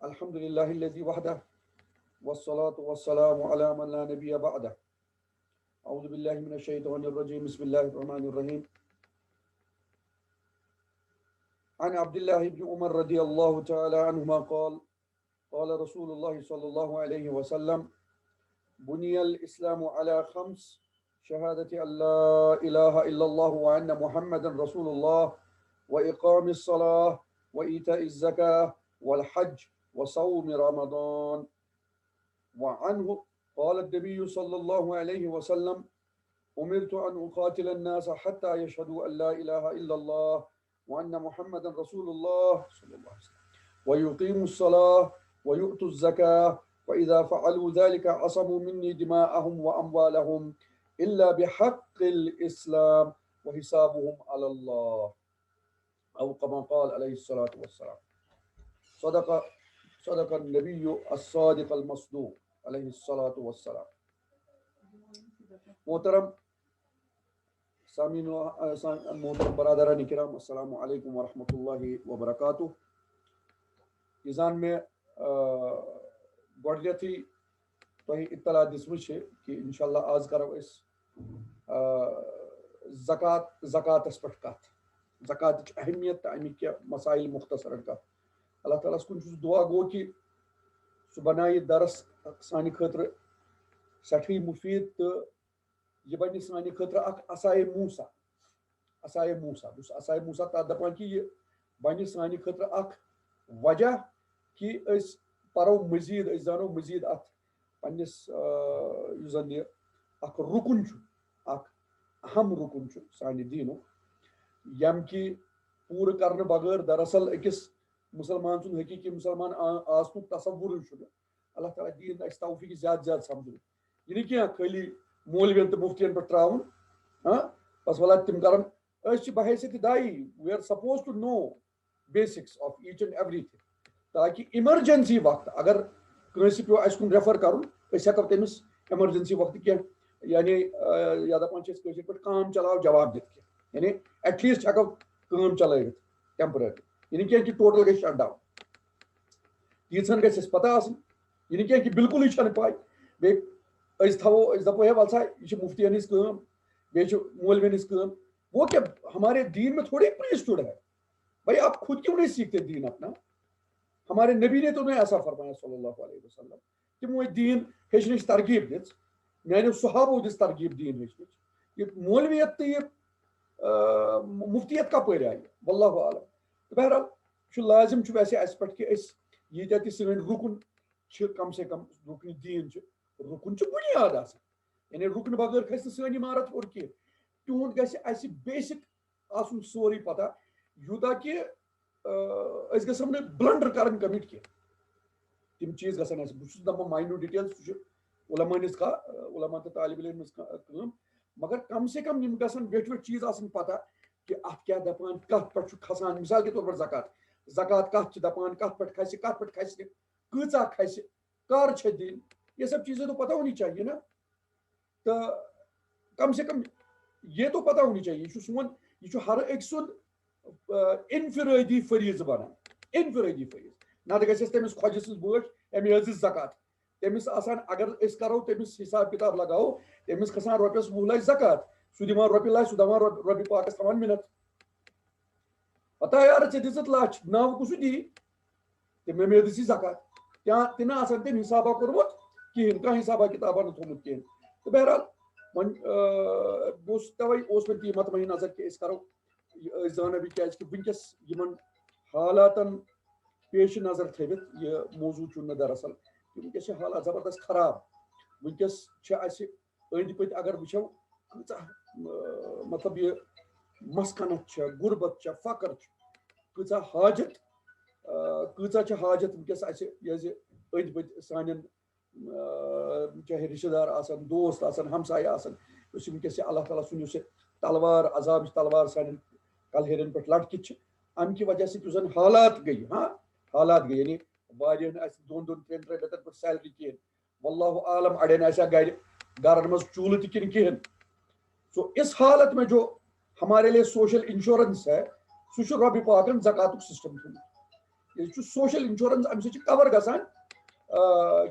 الحمد لله الذي وحده والصلاة والسلام على من لا نبي بعده. أعوذ بالله من الشيطان الرجيم. بسم الله الرحمن الرحيم. عن عبد الله بن عمر رضي الله تعالى عنهما قال قال رسول الله صلى الله عليه وسلم: بني الإسلام على خمس: شهادة أن لا إله إلا الله وأن محمدا رسول الله وإقام الصلاة وإيتاء الزكاة والحج وصوم رمضان. وعنه قال النبي صلى الله عليه وسلم: أمرت أن أقاتل الناس حتى يشهدوا أن لا إله إلا الله وأن محمدا رسول الله صلى الله عليه وسلم ويقيموا الصلاة ويؤتوا الزكاة وإذا فعلوا ذلك عصموا مني دماءهم وأموالهم إلا بحق الإسلام وحسابهم على الله أو كما قال عليه الصلاة والسلام. صدق صدق النبي الصادق المصدوق علیہ الصلاۃ والسلام. محترم سامعین محترم برادران کرام، السلام علیکم ورحمۃ اللہ وبرکاتہ. یہ زان میں گۄڈنیتھٕے تۄہہِ اطلاع دِژمٕژ چھِ کہ انشاءاللہ آز کرو أسۍ زکاتس پٮ۪ٹھ کتھ، زکاتٕچ اہمیت تہٕ اَمِکۍ کینٛہہ مسائل مختصرن کتھ. اللہ تعالیٰ ہس کُن چھُس دعا گوٚو کہ سُہ بنایہِ درس سانہِ خٲطرٕ سٮ۪ٹھٕے مُفیٖد تہٕ یہِ بنہِ سانہِ خٲطرٕ اکھ عصایے موسیٰ. عصایے موسیٰ، بہٕ چھُس عصایے موسیٰ تتھ دپان کہ یہِ بنہِ سانہِ خٲطرٕ اکھ وجہ کہ أسۍ پرو مزیٖد، أسۍ زانو مزیٖد اتھ پننِس یُس زن یہِ اکھ رُکُن چھُ، اکھ اہم رُکُن چھُ سانہِ دیٖنُک، ییٚمہِ کہِ پوٗرٕ کرنہٕ بغٲر دراصل أکِس مسلمان سُنٛد حقیٖقی مسلمان آسنُک تصورٕے چھُنہٕ. اللہ تعالیٰ دِیِن اَسہِ توفیٖق زیادٕ زیادٕ سمجھُن. یہِ نہٕ کینٛہہ خٲلی مولوین تہٕ مُفتِین پٮ۪ٹھ ترٛاوُن بس وَلا تِم کرن. أسۍ چھِ بحیثیت دایی، we are suppose to know basics of H and ایوری تھنگ، تاکہ ایمرجنسی وقت اگر کٲنٛسہِ پیوٚو اَسہِ کُن ریفر کرُن أسۍ ہٮ۪کو تٔمِس ایمرجنسی وقتہٕ کینٛہہ یعنی یا دپان چھِ أسۍ کٲشِر پٲٹھۍ کام چلاو جواب دِتھ کینٛہہ، یعنی ایٹ لیٖسٹ ہٮ۪کو کٲم چلٲوِتھ ٹیمپرری. یہِ نہٕ کینٛہہ کہِ ٹوٹل گژھِ شٹ ڈاوُن. تیٖژہن گژھِ اَسہِ پتہ آسٕنۍ. یہِ نہٕ کینٛہہ کہِ بالکُلٕے چھنہٕ پاے، بیٚیہِ أسۍ دپو ہے وَلسا یہِ چھِ مُفتِین ہٕنٛز کٲم، بیٚیہِ چھِ مولوین ہٕنٛز کٲم. وہ کیا ہمارے دین میں تھوڑی پریسٹہوڈ ہے بھائی، آپ خود کیوں نہیں سیکھتے دین اپنا؟ ہمارے نبی نے تو نہیں ایسا فرمایا صلی اللہ علیہ وسلم. تِمو دین ہیٚچھنٕچ ترغیب دِژ، میانیو صحابو دِژ ترغیب دین ہیٚچھنٕچ. یہِ مولویت تہٕ یہِ مُفتیت کپٲرۍ آیہِ واللہ عالم. بہرحال چھُ لازم چھُ ویسے اَسہِ پٮ۪ٹھ کہِ أسۍ ییٖتیٛاہ تہِ سٲنۍ رُکُن چھِ کم سے کم رُکنہِ دیٖن چھُ، رُکُن چھُ بُنیاد آسان، یعنی رُکنہٕ بغٲر کھسہِ نہٕ سٲنۍ عمارت ہیوٚر کینٛہہ. تِہُنٛد گژھِ اَسہِ بیسِک آسُن سورُے پتہ، یوٗتاہ کہ أسۍ گژھو نہٕ بلنڈر کرٕنۍ کمِٹ کینٛہہ. تِم چیٖز گژھن اَسہِ، بہٕ چھُس دپان ماینوٗٹ ڈِٹیلز سُہ چھُ علما ہٕنٛز علما تہٕ طالبہِ علم ہٕنٛز کٲم، مگر کم سے کم یِم گژھن ویٹھۍ ویٹھۍ چیٖز آسٕنۍ پتہ کہ اتھ کیٛاہ دپان، کتھ پٮ۪ٹھ چھُ کھسان. مثال کے طور پر زکات کتھ چھِ دپان، کتھ پٮ۪ٹھ کھسہِ، کتھ پٮ۪ٹھ کھسہِ نہٕ، کۭژاہ کھسہِ، کر چھےٚ دِنۍ، یہ سب چیزیں تو پتہ ہونی چاہیے نا. تو کم سے کم یہ تو پتہ ہونی چاہیے. یہ سون یہ ہر أکۍ سُنٛد انفرٲدی فریضہٕ بنان، انفرٲدی فریضہٕ. نتہٕ گژھٮ۪س تٔمِس خۄجہِ سٕنٛز بٲٹھ أمۍ حظ دِژ زکات، تٔمِس آسان اگر أسۍ کرو تٔمِس حساب کِتاب لگاوو، تٔمِس کھسان رۄپیس 20 لچھ زکات، سُہ دِوان رۄپیہِ لچھ، سُہ دپان رۄپیہِ پاکس تھاوان مِنت. پتہ یارٕ ژےٚ دِژٕتھ لچھ، ناو کُس دی تٔمۍ مےٚ دِژی زکات. تہِ نہٕ آسان تٔمۍ حسابہ کوٚرمُت کِہینۍ، کانٛہہ حسابہ کِتابہ نہٕ تھوٚمُت کِہینۍ. تہٕ بہرحال وۄنۍ بہٕ اوسُس توے اوس مےٚ تی مطمعین نظر کہِ أسۍ کرو، أسۍ زانو یہِ کیازِ کہِ وٕنکیٚس یِمن حالاتن پیش نظر تھٲوِتھ یہِ موضوٗع چھُ نہٕ دراصل کہِ وٕنکیٚس چھِ حالات زبردست خراب. وٕنکیٚس چھِ اَسہِ أنٛدۍ پٔکۍ اگر وٕچھو کۭژاہ مطلب یہِ مسکنت چھےٚ، غربت چھےٚ، فقر چھُ، کۭژاہ حاجت وٕنکیٚس اَسہِ یہِ حظ یہِ أنٛدۍ پٔکۍ سانٮ۪ن چاہے رشتہٕ دار آسن، دوست آسن، ہمساے آسن، یُس وٕنکیٚس یہِ اللہ تعالیٰ سُنٛد یُس یہِ تلوار عذابٕچ تلوار سانٮ۪ن کلہیرن پٮ۪ٹھ لٹکِتھ چھِ، امہِ کہِ وجہ سۭتۍ یُس زن حالات گٔیہِ حالات گٔیہِ، یعنی واریاہن آسہِ 2-2, 3-3 رٮ۪تن پٮ۪ٹھ سیلری کِہینۍ، واللہ عالم اڑٮ۪ن آسہِ گرن منٛز چوٗلہٕ تہِ کِنہٕ کِہینۍ. سو اس حالت میں جو ہمارے لیے سوشل انشورنس ہے سُہ چھُ رۄبہِ پاکن زکاتُک سسٹم تھوٚومُت. یہ سوشل انشورنس امہ سۭتۍ چھُ کور گژھان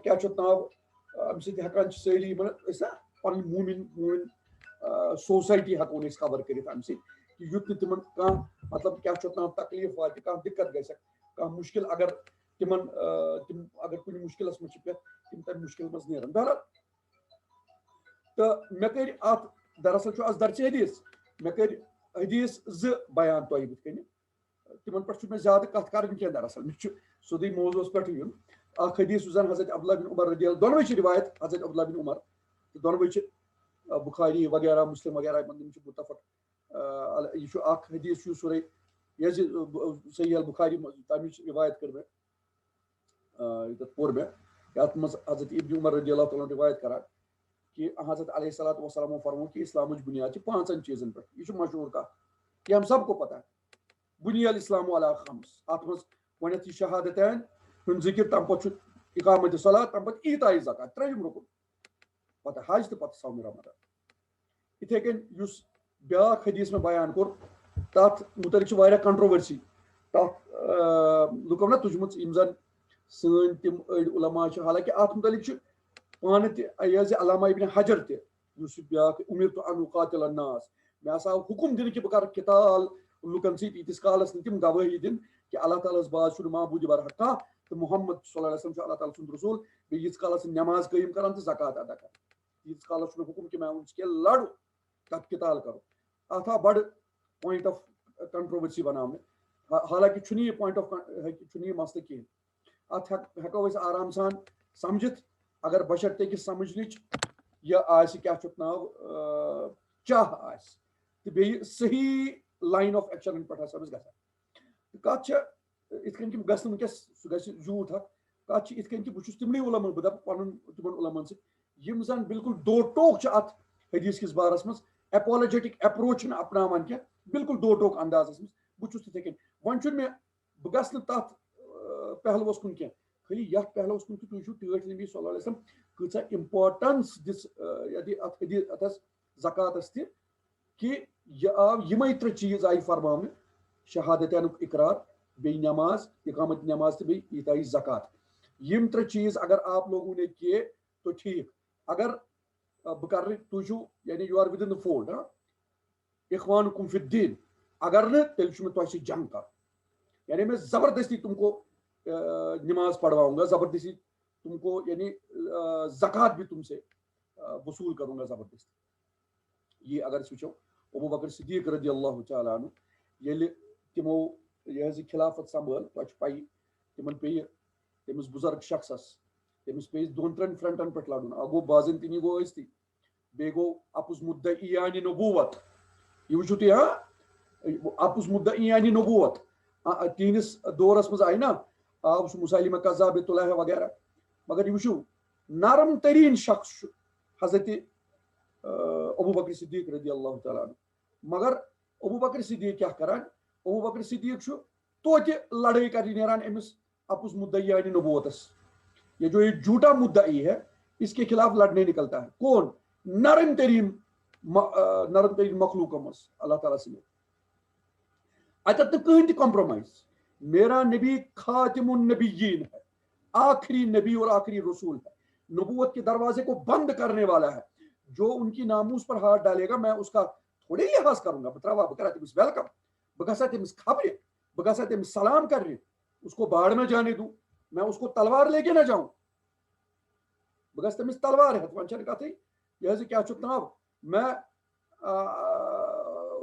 کیاہ چھُ اَتھ ناو امہ سۭتۍ ہٮ۪کان چھِ سٲری أسۍ نا پنٕنۍ موٗمِن سوسایٹی ہٮ۪کون أسۍ کور کٔرِتھ امہ سۭتۍ یُتھ نہٕ تِمن کانٛہہ مطلب کیاہ چھُ اَتھ ناو تکلیٖف واتہِ کانٛہہ دِقت گژھٮ۪کھ کانٛہہ مُشکل اگر تِمن تِم اگر کُنہِ مُشکلس منٛز چھِ پٮ۪تھ تِم تمہِ مُشکل منٛز نیرن بہرحال تہٕ مےٚ کٔرۍ اتھ دراصل چھُ آز درسِ حدیث مےٚ کٔرۍ حدیث 2 بیان تۄہہِ بٕتھِ کَنہِ تِمن پٮ۪ٹھ چھُ مےٚ زیادٕ کتھ کرٕنۍ کینٛہہ دراصل مےٚ چھُ سیوٚدُے موضوٗعس پٮ۪ٹھٕے یُن اکھ حدیث یُس زن حضرت عبداللہ بن عمر رضی اللہ دۄنوے چھِ رِوایت حضرت عبداللہ بن عمر تہٕ دۄنوے چھِ بخاری وغیرہ مسلم وغیرہ یِم چھِ مُتفق یہِ چھُ اکھ حدیث چھُ سورے یہِ صحیح البخاری تمِچ رِوایت کٔر مےٚ ییٚتٮ۪تھ پوٚر مےٚ یتھ منٛز حضرت ابن عمر رضی اللہ تعالیٰ رِوایت کران کہ حضرت علیہ الصلوۃ والسلام فرمو کہ اسلامٕچ بُنیاد چھِ 5 چیٖزن پٮ۪ٹھ یہ چھُ مشہوٗر کتھ یہ ہم سب کو پتہ ہے بُنی الاسلام علی خمس اتھ منٛز گۄڈنٮ۪تھ یہِ شہادتین ہُنٛد ذِکر تمہِ پتہٕ چھُ اقامت صلات تمہِ پتہٕ ایٖتاء زکات 3یِم رُکُن پتہٕ حج تہٕ پتہٕ صومِ رمضان یِتھے کٔنۍ یُس بیاکھ حدیث مےٚ بیان کوٚر تتھ مُتعلق چھِ واریاہ کنٹروؤرسی تتھ لُکو نا تُجمٕژ یِم زن سٲنۍ تِم أڑۍ علما چھِ حالانکہِ اتھ مُتعلق چھُ پانہٕ تہِ یہِ حظ یہِ علامہ ابن حجر تہِ یُس یہِ بیاکھ اُمرتُ ان اقاتل الناس مےٚ ہسا آو حُکُم دِنہٕ کہِ بہٕ کرٕ قتال لُکن سۭتۍ ییٖتِس کالس نہٕ تِم گوٲہی دِنۍ کہِ اللہ تعالیٰ ہس بعد چھُنہٕ معبوٗدِ برحق کانٛہہ تہٕ محمد صلی اللہ علیہ وسلم چھُ اللہ تعالیٰ سُنٛد رسوٗل بیٚیہِ ییٖتِس کالس نٮ۪ماز قٲیِم کران تہٕ زکات ادا کران ییٖتِس کالس چھُنہٕ حُکُم کہِ مےٚ ووٚنُس کہِ لڑو تتھ قتال کرو اتھ آو بڑٕ پویِنٹ آف کنٹروؤرسی بناونہٕ حالانکہِ چھُنہٕ یہِ پویِنٹ آف چھُنہٕ یہِ مسلہٕ کِہینۍ اتھ ہٮ۪کو أسۍ آرام سان سمجھِتھ اگر بشرطے کہِ سمجھنٕچ یہِ آسہِ کیاہ چھُ اَتھ ناو چاہ آسہِ تہٕ بیٚیہِ صحیح لایِن آف ایکشنن پٮ۪ٹھ ہسا أسۍ گژھان تہٕ کتھ چھےٚ یِتھ کٔنۍ کہِ گژھِ نہٕ وٕنکیٚس سُہ گژھِ زیوٗٹھ اکھ کتھ چھِ یِتھ کٔنۍ کہِ بہٕ چھُس تِمنٕے علماء بہٕ دپہٕ پنُن تِمن علماءن سۭتۍ یِم زن بالکُل دو ٹوک چھِ اتھ حدیث کِس بارس منٛز ایپولوجیٹک اپروچ چھِنہٕ اپناوان کینٛہہ بالکُل دو ٹوک اندازس منٛز بہٕ چھُس تِتھے کٔنۍ وۄنۍ چھُنہٕ مےٚ بہٕ گژھٕ نہٕ تتھ پہلوس کُن کینٛہہ خٲلی یتھ پہلوس کُن کہِ تُہۍ چھِو ٹٲٹھۍ نبی صلی اللہ علیہ وسلم کۭژاہ امپارٹنس دِژ اتھس زکاتس تہِ کہِ یہِ آو یِمے 3 چیٖز آیہِ فرماونہٕ شہادتینُک اقرار بیٚیہِ نٮ۪ماز اقامت نٮ۪ماز تہٕ بیٚیہِ ایٖتاء زکات یِم 3 چیٖز اگر آپ لوگوں نے کیے تو ٹھیٖک اگر بہٕ کرٕ تُہۍ چھِو یعنی یوٗ آر وِدن دَ فولڈ اخوانکم فی الدین اگر نہٕ تیٚلہِ چھُ مےٚ تۄہہِ سۭتۍ جنگ کرُن یعنی میں زبردستی تم کو نماز پڑھواؤں گا زبردستی تم کو یعنی زکات بھی تم سے وصول کروں گا زبردستی یہ اگر أسۍ وٕچھو ابو بکر صدیق رضی اللہ تعالیٰ عنہ ییٚلہِ تِمو یہِ حظ یہِ خلافت سنبھٲل تۄہہِ چھُ پَیی تِمن پیٚیہِ تٔمِس بُزرگ شخصس تٔمِس پیٚیہِ 2-3 فرنٹن پٮ۪ٹھ لڑُن اکھ گوٚو بازنطینی گوٚو ٲسۍتٕے بیٚیہِ گوٚو اپُز مُدعیانِ نبوت یہِ وٕچھِو تُہۍ اپُز مُدعیانِ نبوت تِہنٛدِس دورس منٛز آیہِ نا آو سُہ مُسیلمہ کذاب طلحہ وغیرہ مگر یہِ وٕچھِو نرم تریٖن شخص چھُ حضرتِ ابو بکر صدیق رضی اللہ تعالیٰ عنہ مگر ابو بکر صدیق کیاہ کران ابو بکر صدیق چھُ توتہِ لڑٲے کرنہِ نیران أمِس اپُز مُدعیانِ نبوتس یہ جو یہ جھوٹا مدعی ہے اس کے خلاف لڑنے نکلتا ہے کون نرم ترین مخلوقوں منٛز اللہ تعالیٰ سٕنٛدِ اتٮ۪تھ نہٕ کٕہٕنۍ تہِ کمپرومائز میرا نبی خاتم النبیین ہے آخری نبی اور آخری رسول ہے نبوت کے دروازے کو بند کرنے والا ہے جو ان کی ناموس پر ہاتھ ڈالے گا میں اس کا تھوڑے لحاظ کروں گا بہٕ کرٕ تٔمِس ویلکم بہٕ گژھا تٔمِس خبرِ بہٕ گژھا تٔمِس سلام کرنہِ اس کو باڑ میں جانے دوں میں اس کو تلوار لے کے نہ جاؤں بہٕ گژھٕ تٔمِس تلوار ہٮ۪تھ وۄنۍ چھنہٕ کتھٕے یہِ حظ یہِ کیاہ چھُ ناو میں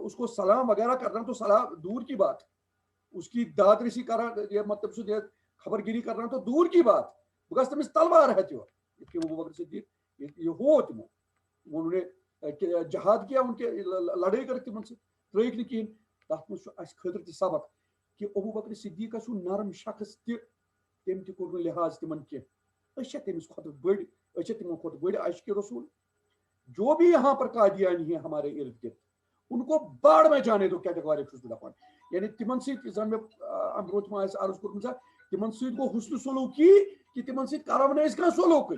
اس کو سلام وغیرہ کرنا تو سلام دور کی بات اس کی داد رسی کرنا مطلب سُہ خبر گیری کرنا تو دور کی بات بہٕ گژھٕ تٔمِس تلوار ہٮ۪تھ یورٕ یِتھ کٔنۍ ابو بکر صدیق یہ ہو تِمو انہوں نے جہاد کیا ان کے لڑٲے کٔرٕکھ تِمن سۭتۍ ترٲیِکھ نہٕ کِہینۍ تتھ منٛز چھُ اَسہِ خٲطرٕ تہِ سبق کہِ ابو بکر صدیقس چھُ نرم شخص تہِ تٔمۍ تہِ کوٚر نہٕ لحاظ تِمن کینٛہہ أسۍ چھا تٔمِس کھۄتہٕ بٔڑۍ أسۍ چھا تِمن کھۄتہٕ بٔڑۍ عاشقِ رسول جو بھی یہاں پر قادیانی ہیں ہمارے ارد گرد ان کو باڑ میں جانے دو کیٹیگورک چھُس بہٕ دپان یعنی تِمن سۭتۍ زن مےٚ امہِ برونٛٹھ ما آسہِ عرض کوٚرمُت تِمن سۭتۍ گوٚو حُسنہِ سلوٗکی کہِ تِمن سۭتۍ کرو نہٕ أسۍ کانٛہہ سلوٗکٕے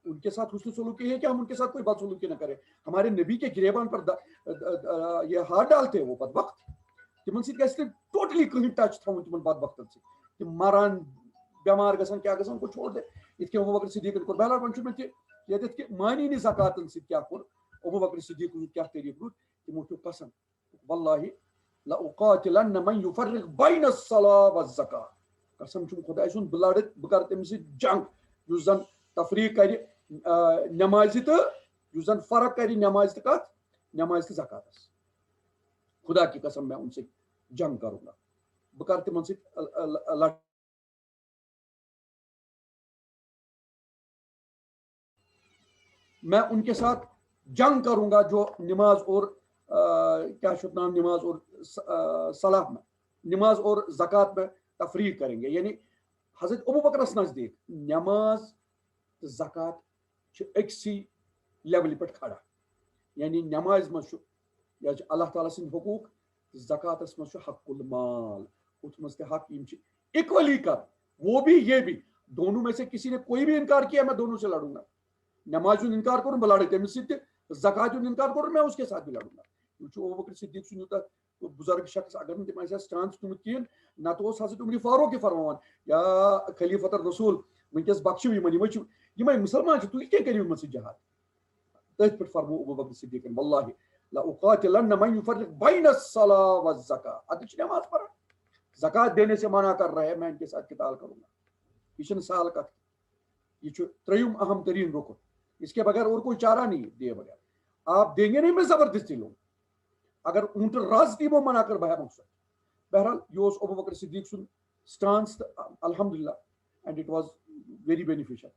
ان کے ساتھ حسن سلوکی ہے کہ ہم ان کے ساتھ کوئی بدسلوکی نہ کریں ہمارے نبی کے گریبان پر یہ ہاتھ ڈالتے ہیں وہ بدبخت تمن سی گژھِ نہٕ ٹوٹلی کٕہٕنۍ ٹچ تھاوُن تمن بدبختن سۭتۍ تم مران بیمار گژھان کیٛاہ گژھان گوٚو چھوڑ دے یِتھ کٔنۍ ابوٗ بکر صدیقن کوٚر بہرحال وۄنۍ چھُ مےٚ تہِ ییٚتٮ۪تھ کہِ مانی نہٕ زکاتن سۭتۍ کیٛاہ کوٚر ابوٗ بکر صدیقن کیٛاہ طریٖقہٕ روٗد تِمو کیٛو قسم واللہ لأقاتلن من يفرق بين الصلاة والزکاة قسم چھُم خۄداے سُنٛد بہٕ لڑٕ بہٕ کرٕ تٔمِس سۭتۍ جنگ یُس زن تفریٖق کرِ نٮ۪مازِ تہٕ یُس زن فرق کرِ نٮ۪مازِ تہٕ کتھ نٮ۪مازِ تہٕ زکاتس خدا کی قسم میں ان سے جنگ کروں گا بہٕ کرٕ تِمن سۭتۍ میں ان کے ساتھ جنگ کروں گا جو نماز اور کیا چھُ نام نماز اور صلاح میں نماز اور زکات میں تفریق کریں گے یعنی حضرت ابو بکرس نزدیک نماز تو زکات چھِ أکسی لیولہِ پٮ۪ٹھ کھڑا یعنی نماز منٛز چھُ یا چھِ اللہ تعالیٰ سٕنٛدۍ حقوٗق زکاتس منٛز چھُ حق المال اتھ منٛز تہِ حق یِم چھِ اِکولی کر وہ بھی یہ بھی دونوں میں سے کسی نے کوئی بھی انکار کیا میں دونوں سے لڑوں گا نماز ہُنٛد انکار کوٚرُن بہٕ لڑٕ تٔمِس سۭتۍ تہِ زکات ہُنٛد انکار کوٚرُن میں اس کے ساتھ بھی لڑوں گا یہِ چھُ ابوٗ بکر صدیق سُنٛد یوٗتاہ بُزرگ شخص اگر نہٕ تٔمۍ آسہِ ہا سٹانس تھوٚمُت کِہیٖنۍ نتہٕ اوس حضرت عمر فاروق تہِ فرماوان یا خلیفۃ الرسول وٕنکیٚس بخشِو یِمن یِمے چھِ یِمے مُسلمان چھِ تُہۍ کیٛاہ کٔرِو یِمن سۭتۍ جہاد تٔتھۍ پٮ۪ٹھ فرموو ابوٗ بکر صدیقن واللہ لأقاتلن من يفرق بين الصلاة والزکاة ادٕ چھِ نماز پران زکات دینے سے منع کر رہا ہے میں ان کے ساتھ قتال کروں گا یہ چھنہٕ سہل کتھ یہ چھُ ترٛیٚیُم اہم ترین رکن اس کے بغیر اور کوئی چارہ نہیں دیے بغیر آپ دیں گے نہیں میں زبردستی لوں اگر اونٹ رز دِمو منع کر بہٕ ہٮ۪مہٕ سۄ بہرحال یہِ اوس ابوٗ بکر صدیق سُنٛد سٹانس تہٕ الحمدللہ and it was very beneficial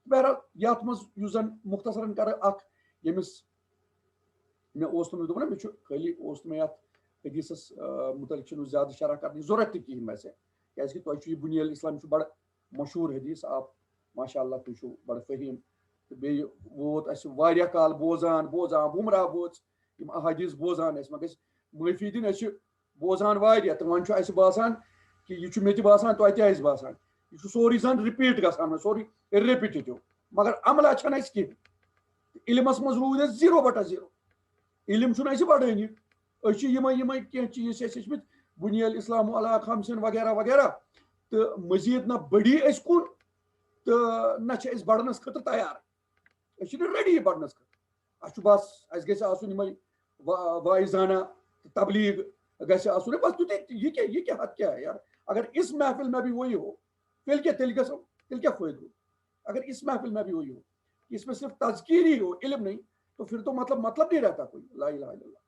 بہرحال یتھ منٛز یُس زن مختصرن کرٕ اکھ ییٚمِس مےٚ اوس نہٕ مےٚ دوٚپ نا مےٚ چھُ خٲلی اوس نہٕ مےٚ یتھ حدیٖثس متعلق چھُنہٕ زیادٕ شرح کرنٕچ ضروٗرت تہِ کِہینۍ ویسے کیازِ کہِ تۄہہِ چھُ یہِ بُنیل اسلام یہِ چھُ بڑٕ مشہوٗر حدیٖث آپ ماشاء اللہ تُہۍ چھِو بڑٕ فہیٖم تہٕ بیٚیہِ ووت اَسہِ واریاہ کال بوزان بُمراہ بوز یِم احادیٖث بوزان اَسہِ وۄنۍ گژھِ معٲفی دِنۍ أسۍ چھِ بوزان واریاہ تہٕ وۄنۍ چھُ اَسہِ باسان کہِ یہِ چھُ مےٚ تہِ باسان توتہِ تہِ آسہِ باسان یہِ چھُ سورُے زن رِپیٖٹ گژھان وۄنۍ سورُے رِپِٹِٹِو مگر عملا چھنہٕ اَسہِ کِہینۍ علمس منٛز روٗدۍ أسۍ 0/0 علم چھُنہٕ اَسہِ بڑٲنی أسۍ چھِ یِمے کینٛہہ چیٖز چھِ اَسہِ ہیٚچھمٕتۍ بُنیل اسلام علی خمسن وغیرہ وغیرہ تہٕ مزیٖد نہ بٔڑی أسۍ کُن تہٕ نہ چھِ أسۍ بڑنس خٲطرٕ تیار أسۍ چھِنہٕ ریڈی بڑنس خٲطرٕ اَسہِ چھُ بس اَسہِ گژھِ آسُن یِمے واعظانہ تبلیغ گژھِ آسُن بس یہ کیا حد کیا ہے یار اگر اس محفل میں بھی وہی ہو تیٚلہِ کیٛاہ فٲیدٕ ہو اگر اس محفل میں بھی وہی ہو اس میں صرف تذکیر ہی ہو علم نہیں تو پھر تو مطلب نہیں رہتا کوئی لا الہ الا اللہ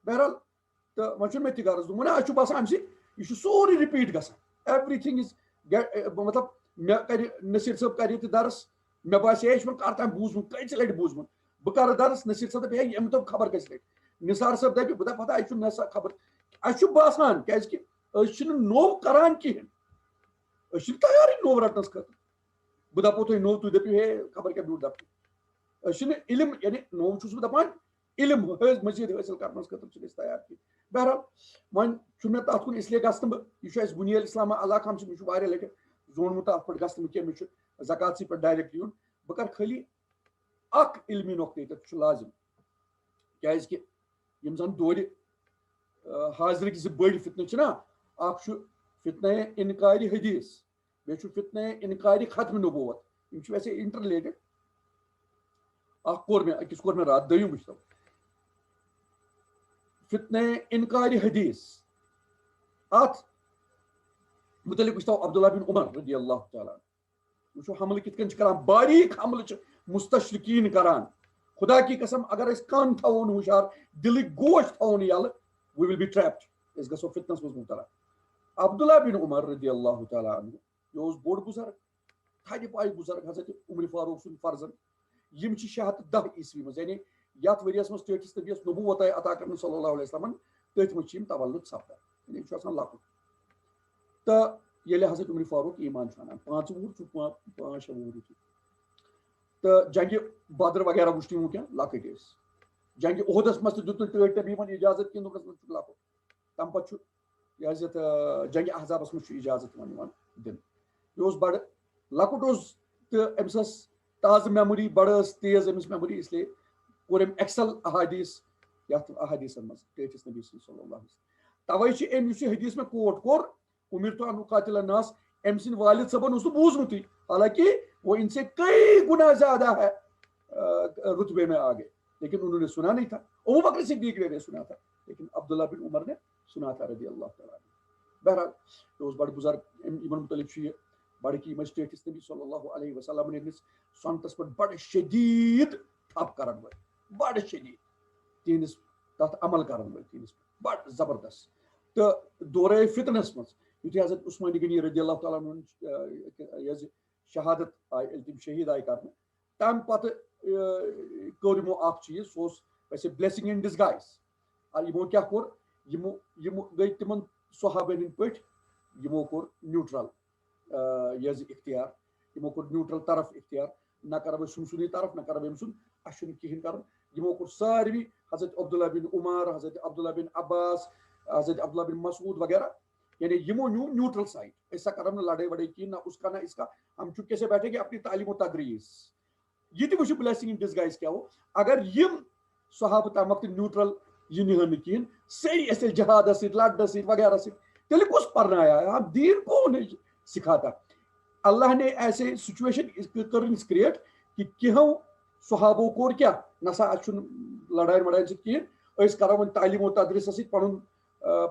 بہرحال تہٕ وۄنۍ چھُنہٕ مےٚ تہِ غرض دوٚپمو نا اَسہِ چھُ باسان اَمہِ سۭتۍ یہِ چھُ سورُے رِپیٖٹ گژھان ایوری تھنٛگ از مطلب مےٚ کرِ نصیٖر صٲب کرِ ییٚتہِ درس مےٚ باسہِ ہے یہِ چھُ مےٚ کر تام بوٗزمُت کٔژِ لٹہِ بوٗزمُت بہٕ کرٕ درس نصیٖر صٲب دپہِ ہے أمۍ دوٚپ خبر کٔژِ لٹہِ نثار صٲب دپہِ بہٕ دپہٕ پتہ یہِ چھُ مےٚ سا خبر اَسہِ چھُ باسان کیازِ کہِ أسۍ چھِنہٕ نوٚو کران کِہینۍ أسۍ چھِنہٕ تیارٕے نوٚو رٹنس خٲطرٕ بہٕ دپو تۄہہِ نوٚو تُہۍ دٔپِو ہے خبر کیٛاہ بیوٗٹھ دپُن أسۍ چھِنہٕ علم یعنی نوٚو چھُس بہٕ دپان علم مزیٖد حٲصِل کرنس خٲطرٕ چھِنہٕ أسۍ تیار کینٛہہ بہرحال وۄنۍ چھُ مےٚ تتھ کُن اسلیے گژھنہٕ بہٕ یہِ چھُ اَسہِ بُنیل اسلام علی خمسن مےٚ چھُ واریاہ لٹہِ زونمُت اتھ پٮ۪ٹھ گژھنہٕ بہٕ کینٛہہ مےٚ چھُ زکاتسٕے پٮ۪ٹھ ڈایریکٹ یُن بہٕ کرٕ خٲلی اکھ علمی نۄقطہٕ ییٚتٮ۪تھ چھُ لازم کیازِ کہِ یِم زن دورِ حاضرٕکۍ زٕ بٔڑۍ فتنہٕ چھِنہ اکھ چھُ فتنہ انکارِ حدیٖث بیٚیہِ چھُ فتنہ انکارِ ختمِ نبوت یِم چھِ ویسے انٹر رلیٹڈ اکھ کوٚر مےٚ أکِس کوٚر مےٚ راتھ دوٚیِم وٕچھتو فتنہ انکارِ حدیٖث اتھ متعلق وٕچھتو عبداللہ بن عمر رضی اللہ تعالیٰ وٕچھو حملہٕ کِتھ کٔنۍ چھِ کران باریٖک حملہٕ چھِ مستشرقیٖن کران خدا کی قسم اگر أسۍ کن تھاوو نہٕ ہُشار دِلٕکۍ گوش تھاوو نہٕ یَلہٕ وی ول بی ٹریپڈ أسۍ گژھو فتنس منٛز مُبتلا عبداللہ بن عمر رضی اللہ تعالیٰ عنہ یہِ اوس بوٚڑ بُزرگ تھدِ پایہِ بُزرگ حضرت عمر فاروق سُنٛد فرزن یِم چھِ 610 عیٖسوی منٛز یعنی یتھ ؤریس منٛز ٹٲٹھِس نبیَس نبوت آیہِ عطا کرنہٕ صلی اللہ علیہ وسلمن تٔتھۍ منٛز چھِ یِم تولُد سپدان یعنی یِم چھُ آسان لۄکُٹ تہٕ ییٚلہِ حضرت عمر فاروق ایٖمان چھُ انان 5 وُہُر چھُ 5-6 وُہُر چھُ تہٕ جنگہِ بدر وغیرہ وٕچھ نہٕ یِمو کینٛہہ لۄکٕٹۍ ٲسۍ جنگہِ اُحدس منٛز تہِ دیُت نہٕ ٹٲٹھۍ نبی یِمن اِجازت کینٛہہ دوٚپنس منٛز چھُکھ لۄکُٹ تمہِ پتہٕ چھُ یہِ حظ یتھ جنگہِ احزابس منٛز چھُ اِجازت یِوان دِنہٕ یہِ اوس بڑٕ لۄکُٹ اوس تہٕ أمِس ٲس تازٕ میموری بڑٕ ٲس تیز أمِس میموری اس لیے کوٚر أمۍ ایکسل احادیٖث یتھ احادیٖثن منٛز ٹٲٹھِس نبی صلی اللہ علیہ وسلم توے اس حدیث میں کوٹ کور امرت ان اقاتل الناس ام سن والد صبن اس بوزمت حالانکہ وہ ان سے کئی گنا زیادہ ہے رتبے میں آگے لیکن انہوں نے سنا نہیں تھا. ابو بکر صدیق نے سنا تھا لیکن عبداللہ بن عمر نے سنا تھا رضی اللہ تعالیٰ. بہرحال یہ بڑ بزرگ یمن متعلق یہ بڑ کی مسٹیٹس نبی صلی اللہ علیہ وسلم نے سنتس پہ بڑ شدید تھپ کرن ول بڑ شدید تہندس تک عمل کرن ول تہندس بڑ زبردست تو دورے فتنس مز یتھے حضرت عثمان غنی رضی اللہ تعالیٰ عنہ شہادت آئی تم شہید آئی کرنے تم پتہ کور یمو اخ چیز سہ ویسے بلیسنگ ان ڈسگائز. یمو کیا کور یمو گئی تمن صحابن ہند پٹ یمو کور نیوٹرل اختیار یمو کور نیوٹرل طرف اختیار نہ کرو سم سنی طرف نہ کرو ام سن اچھن کہین کرن یمو کور ساروی حضرت عبداللہ بن عمر حضرت عبداللہ بن عباس حضرت عبداللہ بن مسعود وغیرہ یعنی یمو نیو نیوٹرل سائڈ ایسا کرم نہ لڑائی وڑائی کی نہ اس کا نہ اس کا ہم چپکے سے بیٹھے گے اپنی تعلیم و تدریس. یہ تہ وچھو بلیسنگ ان ڈسگائز کیا ہو اگر یم صحابہ تم وقت نیوٹرل یہ نہن کہین ساری ایسے جہاد ست لڑنے ست وغیرہ ست تیل کس پرنایا ہم دین کون سکھاتا. اللہ نے ایسے سچویشن کرنس کریٹ کہ کہو صحابوں کور کیا نسا لڑائی وڑائی ست کہین اس کرو تعلیم و تدریس ست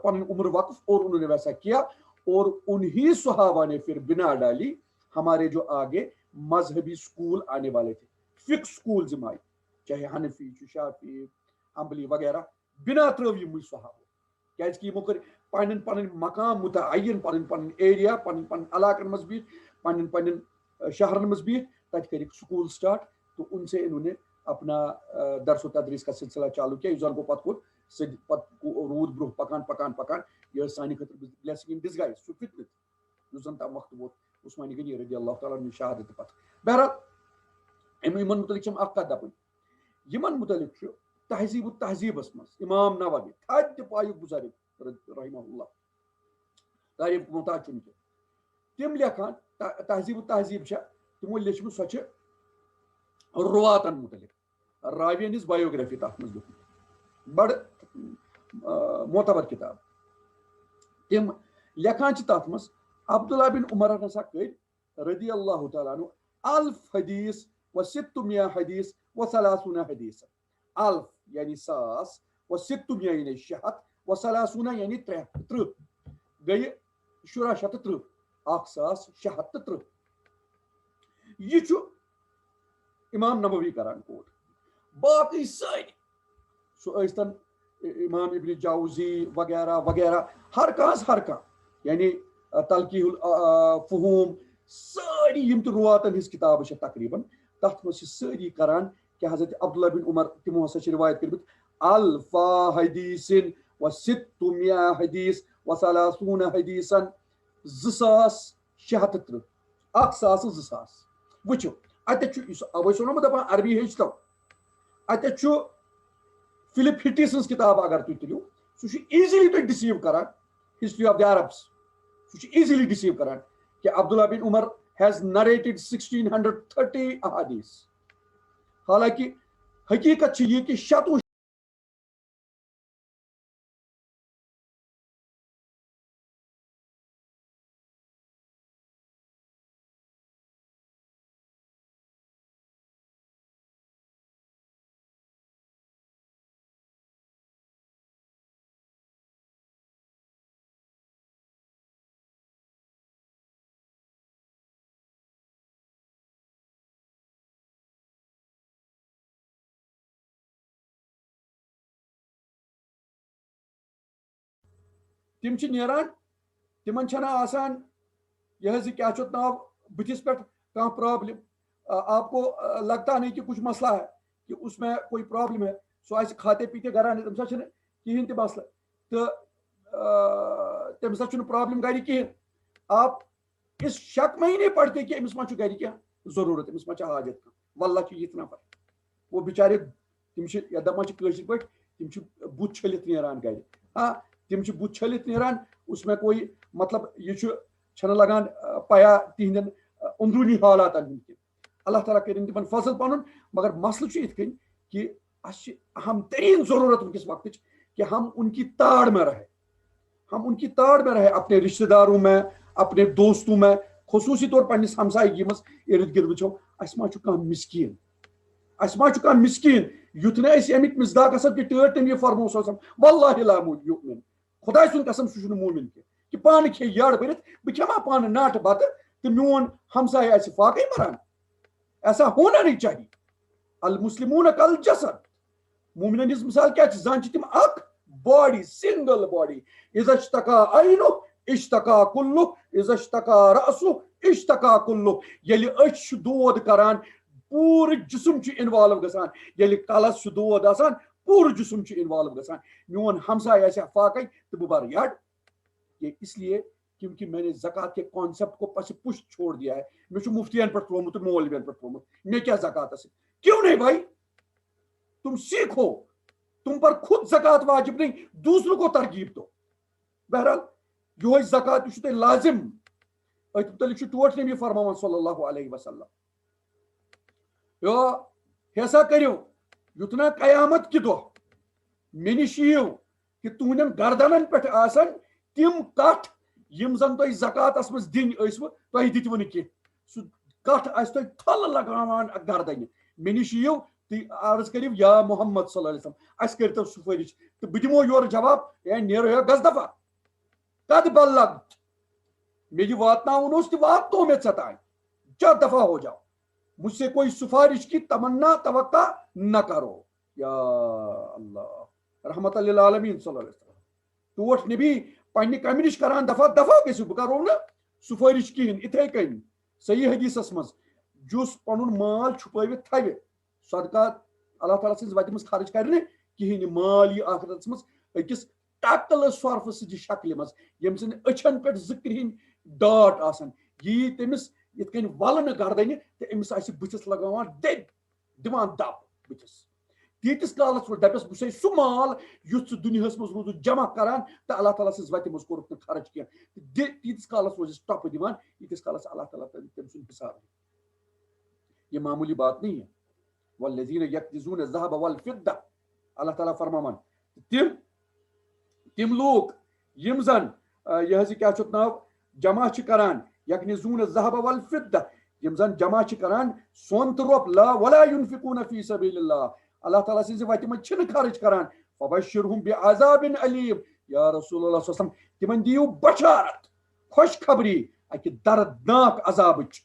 پن عمر وقف اور انہوں نے ویسا کیا اور انہی صحابہ نے پھر بنا ڈالی ہمارے جو آگے مذہبی سکول آنے والے تھے فکس سکول آئی چاہے حنفی شافی حنبلی وغیرہ بنا ترو یم صحابہ کیا کر پن پن مقام متعین پن پن ایریا پن پن علاقن مز بہت پن پن شہرن مز بہت تک کر سکول سٹارٹ تو ان سے انہوں نے اپنا درس و تدریس کا سلسلہ چالو کیا زن کو پتہ رود برہ پکان پکان پکان یہ سانہ خاطر بلیسنگ ان ڈسگائز سہ فتنہ اس زن تم وقت ووت عثمان غنی رضی اللہ تعالیٰ عنہ شہادت پتہ. بہرحال یمن متعلق ہم اخ کت دپن یمن متعلق تہذیب التہذیبس مز امام نووی تھد پایک بزرگ رحمہ اللہ تعریف محتاج چھ تم لکھان تہذیب التہذیب تمو لیچم سو رواتن متعلق راوین ہز بایوگرافی تک مز لکھمت بڑ معتبر کتاب. تم لکھان تک مز عبداللہ بن عمر ہسا کر رضی اللہ تعالیٰ عنہ 1000 حدیث و 600 حدیث و 30 حدیث. 1000 یعنی 100 و 600 یعنی 600 و 30 یعنی 330 گئی 630 1630. یہ امام نووی کران کوٹ باقی ساری سن امام ابن جوزی وغیرہ وغیرہ ہر کھانا یعنی تلقیح الفہوم ساری یم تو رواتن ہز کتاب تقریباً تک مز ساری کران کہ حضرت عبداللہ بن عمر تمو ہسا روایت کرمت 1000 حدیث و 600 حدیث و 30 حدیثا 2630 1000 وچو اتو دپان عربی ہیچتو اتھ فلپ ہٹی سن کتاب اگر تھی تلو سہ ایزیلی تھی ڈسیو کران ہسٹری آف دی عربس سہ ایزیلی ڈسیو کران کہ عبداللہ بن عمر ہیز نریٹڈ 1630 احادیث حالانکہ حقیقت یہ کہ 100 تم نیران تمن چھنا آسان یہ کیا ناو بتس پہ کھانا پرابلم آپ کو لگتا نہیں کہ کچھ مسئلہ ہے کہ اس میں کوئی پرابلم ہے سو آئے کھاتے پیتے گھر تم سا کہین تہ مسئلہ تو تم سا پرابلم گھر کہین آپ اس شک میں ہی نہیں پڑتے کہ امس ما گھر کیا ضرورت امس ما حاجت واللہ یہ نفر وہ بچارے تم دپان پہ تم بت چھلت نیران گھر ہاں تم بت چھلت نیران اس میں کوئی مطلب یہ لگان پیا تہند اندرونی حالات اللہ تعالیٰ کرن تمن فضل پن مگر مسئلہ ات کن کہ اہم ترین ضرورت ونکس وقت کہ ہم ان کی تاڑ میں رہے ہم ان کی تاڑ میں رہے اپنے رشتہ داروں میں اپنے دوستوں میں خصوصی طور پنس ہمسائیگی مز ارد گرد وچو اس ما چھ کانٛہہ مسکین اس ما چھ کانٛہہ مسکین یُتھ نہٕ أسۍ امیُک مصداق آسان کہ ٹٲٹھ تٔمۍ یہِ فرمو واللہ لا یؤمن خدا سُنٛد قسم سُہ چھُنہٕ مومن کہ پانہٕ کھے یڑ بٔرِتھ بہٕ کھٮ۪ما پانہٕ ناٹہٕ بتہٕ تہٕ میون ہمسایہِ آسہِ فاقے مران ایسا ہونا نہیں چاہیے المسلمون کالجسد مومنن ہٕنٛز مثال کیٛاہ چھِ زن چھِ تِم اکھ باڈی سنگل باڈی اذا اشتکا عینُ اشتکا کُلُّ اذا اشتکا رأسُ اشتکا کُلُّ ییٚلہِ أچھ چھُ دود کران پوٗرٕ جسم چھُ انوالو گژھان ییٚلہِ کلس چھُ دود آسان پوٗرٕ جسم چھُ انوالو گژھان میون ہمسایہِ آسہِ ہا فاقے تہٕ بہٕ بر یڑ یہ اس لیے کیونکہ میں نے زکات کے کانسیپٹ کو پس پشت چھوڑ دیا ہے میں چھو مفتیان پر ترومت مولویان پر ترومت میں کیا زکات سے کیوں نہیں بھائی تم سیکھو تم پر خود زکات واجب نہیں دوسروں کو ترغیب دو بہرحال یہ زکات یہ لازم ات متعلق ٹوٹ نبی فرماوان صلی اللہ علیہ وسلم ہسا کرو یتنا قیامت کی دہ مے نش یو کہ تہندین گردنن پہ آسن تم کٹھ یم زن تہ زکاتس مز دن ٲسوٕ تۄہہِ دِتوٕ نہٕ کینٛہہ سُہ کٹھ آسہِ تۄہہِ تھل لگاوان گردنہِ مےٚ نِش یِیِو تُہۍ عرض کٔرِو یا محمد صلی اللہ علیہ وسلم اَسہِ کٔرۍتو سُفٲرِش تہٕ بہٕ دِمو یورٕ جواب ہے نیرو ہے گژھ دفع قد بلغت مےٚ یہِ واتناوُن اوس تہِ واتنو مےٚ ژےٚ تانۍ جا دفع ہو جاؤ مجھ سے کوئی سفارش کی تمنا توقع نہ کرو یا اللہ رحمت للعالمین صلی اللہ علیہ وسلم ٹوٹھ نبی پنہ کمہ نش کران دفع دفع گژھو بہ کرو نا سفارش کہین اتھے کن صحیح حدیثس مز جس پن مال چھپٲوِتھ تھوِ صدقہ اللہ تعالیٰ سٕنٛزِ وتہِ منٛز خرچ کرِ نہٕ کہینۍ مال یہ آخرتس مز أکِس ٹکلہٕ سۄرفہٕ سٕنٛزِ شکلہِ منٛز ییٚمہِ سٕنٛدِ أچھن پٮ۪ٹھ زٕ کرٛہِنۍ ڈاٹ آسن یی تٔمِس یِتھ کٔنۍ ولنہٕ گردنہِ تہٕ أمِس آسہِ بٕتھِس لگاوان دِوان دب بٕتھِس تیٖتِس کالس دپس بہٕ چھُسے سُہ مال یُتھ ژٕ دُنیاہس منٛز روٗدُتھ جمع کران تہٕ اللہ تعالیٰ سٕنٛزِ وتہِ منٛز کوٚرُکھ نہٕ خرچ کینٛہہ تیٖتِس کالس روزس ٹۄپہٕ دِوان ییٖتِس کالس اللہ تعالیٰ تٔمۍ سُنٛد حساب یہ معمولی بات نہیں ہے والذین یکنزون الذهب والفضة اللہ تعالیٰ فرماوان تم لوگ یم زن یہ حظ کیا چھُ ناو جمع چھِ کران یکنزون الذهب والفضة یم زن جمع چھِ کران سون تہٕ رۄپ لا ولا ينفقون فی سبیل اللہ اللہ تعالیٰ سٕنٛزِ وتہِ منٛز چھِنہٕ خرچ کران فبشرهم بعذاب علیم یا رسول اللہ صلی اللہ علیہ وسلم تمن دیو بشارت خوشخبری اکہ دردناک عذابچ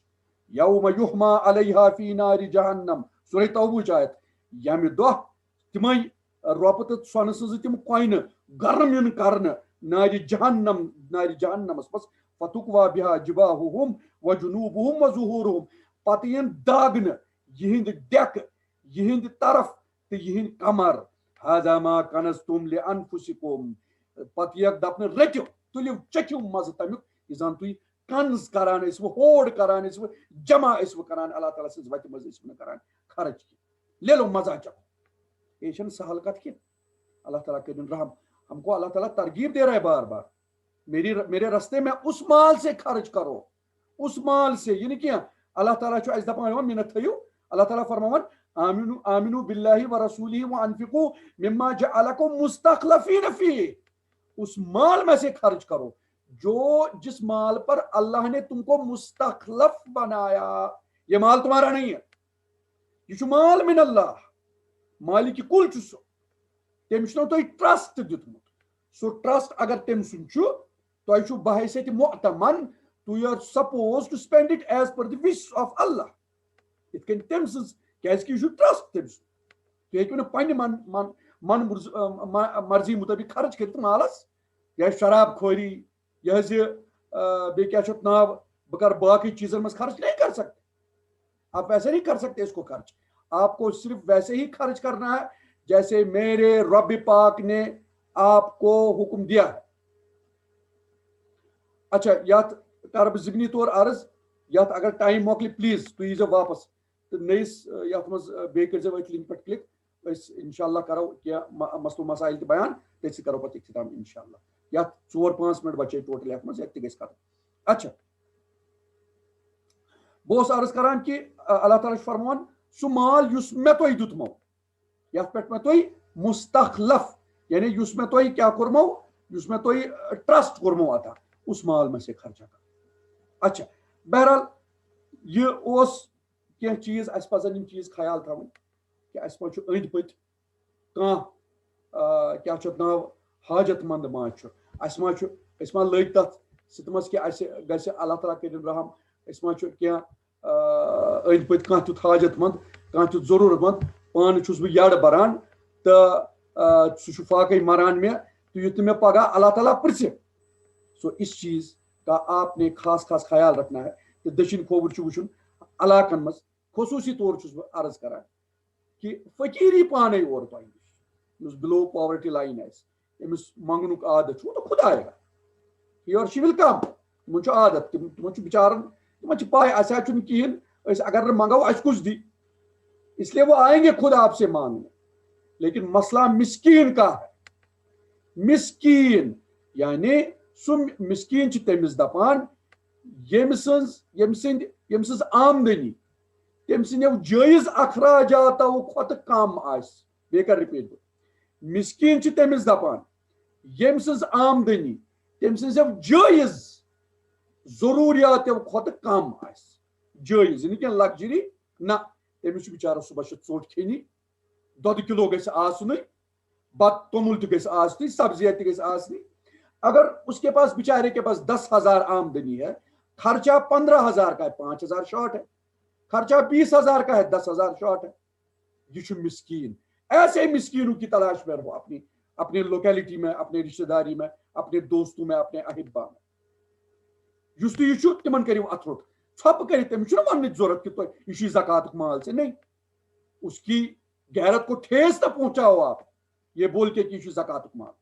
یوم یحما علیہا فی نار جہنم سورہ توبہ آیت یمہ دۄہ تمے رۄپہٕ تہٕ سۄنہٕ سٕنٛزٕ تِم کوینہٕ گرم یِن کرنہٕ نارِ جہنمس منٛز فتقوا بها جباہہم وجنوبہم وظہورہم پتہٕ یِن داگنہٕ یِہنٛدِ ڈیکہٕ یِہنٛدِ طرف تہٕ یِہنٛدِ کمر هذا ما کنزتم لانفسکم پتہٕ یِکھ دپنہٕ رٔٹِو تُلِو چکھِو مزٕ تمیُک یہِ زن تُہۍ کنز کران ٲسوٕ ہوڑ کران ٲسوٕ جمع ٲسوٕ کران اللہ تعالیٰ سٕنٛزِ وتہِ منٛز ٲسوٕ نہٕ کران خرچ کینٛہہ لے لو مزہ چکھو یہ چھنہٕ سہل کتھ کینٛہہ اللہ تعالیٰ کٔرِنۍ رحم ہم کو اللہ تعالیٰ ترغیب دے رہا ہے بار بار میرے رستے میں اس مال سے خرچ کرو اس مال سے یہ نہیں کیا اللہ تعالیٰ چھُ اَسہِ دپان منت تھٲیِو اللہ تعالیٰ فرماوان آمنو باللہ ورسولہ وانفقوا مما جعلکم مستخلفین فیہ اس مال میں سے خرچ کرو جس مال پر اللہ نے تم کو مستخلف بنایا یہ مال تمہارا نہیں ہے یہ چھُ مال من اللہ مالک کل چھُ سُہ تٔمۍ چھُنو تۄہہِ ٹرسٹ دیُتمُت سُہ ٹرسٹ اگر تٔمۍ سُنٛد چھُ تۄہہِ چھُو بحیثیت مؤتمن تُہۍ are suppose to spend it as per the wish of اللہ یِتھ کٔنۍ تٔمۍ سٕنٛز کیازِ یہِ چھُ ٹرسٹ تٔمۍ سُنٛد تُہۍ ہیٚکِو نہٕ پننہِ مرضی مطٲبق خرچ کٔرِتھ مالس یا شراب خوری یہ حظ یہ بیٚیہِ کیٛاہ چھُ اتھ ناو بہٕ کر باقٕے چیزن منٛز خرچ نہیں کر سکتے آپ ایسے نہیں کر سکتے اس کو خرچ آپ کو صرف ویسے ہی خرچ کرنا ہے جیسے میرے رب پاک نے آپ کو حکم دیا ہے اچھا یت کر بہٕ ضمنی طور عرض یت اگر ٹائم مۄکلہِ پلیز تُہۍ ییٖزیو واپس تہٕ نٔیِس یتھ منٛز بیٚیہِ کٔرۍزیو أتھۍ لِنک پٮ۪ٹھ کلک أسۍ انشاء اللہ کرو کینٛہہ مسلہٕ مسائل تہِ بیان تٔتھۍ سۭتۍ کرو پتہٕ اختتام انشاء اللہ یتھ 4-5 منٹ بچے ٹوٹل یتھ منٛز یتھ تہِ گژھِ ختم اچھا بہٕ اوسُس عرض کران کہ اللہ تعالیٰ چھُ فرماوان سُہ مال یُس مےٚ تۄہہِ دیُتمو یتھ پٮ۪ٹھ مےٚ تۄہہِ مستخلف یعنی یُس مےٚ تۄہہِ کیٛاہ کوٚرمو یُس مےٚ تۄہہِ ٹرسٹ کوٚرمو عطا اس مال میں سے خرچہ کر. اچھا بہرحال یہ اوس کینٛہہ چیٖز اَسہِ پَزَن یِم چیٖز خیال تھاوٕنۍ کہِ اَسہِ ما چھُ أنٛدۍ پٔتۍ کانٛہہ کیٛاہ چھُ اَتھ ناو حاجت منٛد ما چھُ اَسہِ ما چھُ أسۍ ما لٔگۍ تَتھ سِتمَس کہِ اَسہِ گژھِ اللہ تعالیٰ کٔرِنۍ رحم أسۍ ما چھُ کینٛہہ أنٛدۍ پٔتۍ کانٛہہ تیُتھ حاجت منٛد کانٛہہ تیُتھ ضروٗرت منٛد پانہٕ چھُس بہٕ یَڈ بَران تہٕ سُہ چھُ فاقے مَران مےٚ تہٕ یُتھ نہٕ مےٚ پگاہ اللہ تعالیٰ پرٛژھِ. سو اس چیز کا آپ نے خاص خاص خیال رکھنا ہے. تہٕ دٔچھِنۍ کھووُر چھُ وٕچھُن علاقن منٛز خصوٗصی طور چھُس بہٕ عرض کران کہِ فقیٖری پانے اورٕ تۄہہِ نِش یُس بِلو پاورٹی لاین آسہِ أمِس منٛگنُک عادت چھُ تہٕ خُدا آیگا ہی اور شی ول کم. تِمن چھُ عادت تِمن چھُ بِچارن تِمن چھِ پاے اَسہِ حظ چھُنہٕ کِہیٖنۍ أسۍ اگر نہٕ منٛگو اَسہِ کُس دی اس لیے وہ آئیں گے خود آپ سے مانگنے. لیکن مسئلہ مسکین کا ہے. مسکین یعنی سُہ مسکین چھِ تٔمِس دپان ییٚمہِ سٕنٛز آمدنی تٔمۍ سٕنٛدیو جٲیز اخراجاتو کھۄتہٕ کم آسہِ. بیٚیہِ کر رِپیٖٹ بہٕ مسکین چھِ تٔمِس دپان ییٚمہِ سٕنٛز آمدنی تٔمۍ سٕنٛزیو جٲیز ضروٗریاتو کھۄتہٕ کم آسہِ. جٲیز یہِ نہٕ کینٛہہ لگجری نہ تٔمِس چھُ بِچارس صبحس چھِ ژوٚٹ کھیٚنی دۄدٕ کِلوٗ گژھِ آسنُے بتہٕ توٚمُل تہِ گژھِ آسنُے سبزیاں تہِ گژھِ آسنہِ. اگر اس کے پاس بیچارے کے پاس 10,000 آمدنی ہے خرچہ 15,000 کا ہے 5,000 شارٹ ہے. خرچہ 20,000 کا ہے 10,000 شارٹ ہے. یہ چھُ مسکین. ایسے مسکینوں کی تلاش میں رہو اپنی لوکیلٹی میں اپنے رشتہ داری میں اپنے دوستوں میں اپنے احبا میں. یُس تہِ یہِ چھُ تِمن کٔرِو اَتھٕ روٚٹ ژھۄپہٕ کٔرِتھ. تٔمِس چھُنہٕ وَننٕچ ضوٚرتھ کہِ تۄہہِ یہِ چھُے زکاتُک مال سے نہیں. اس کی غیرت کو ٹھیس نہ پہنچاؤ آپ یہ بول کے کہ یہ چھُ زکاتُک مال.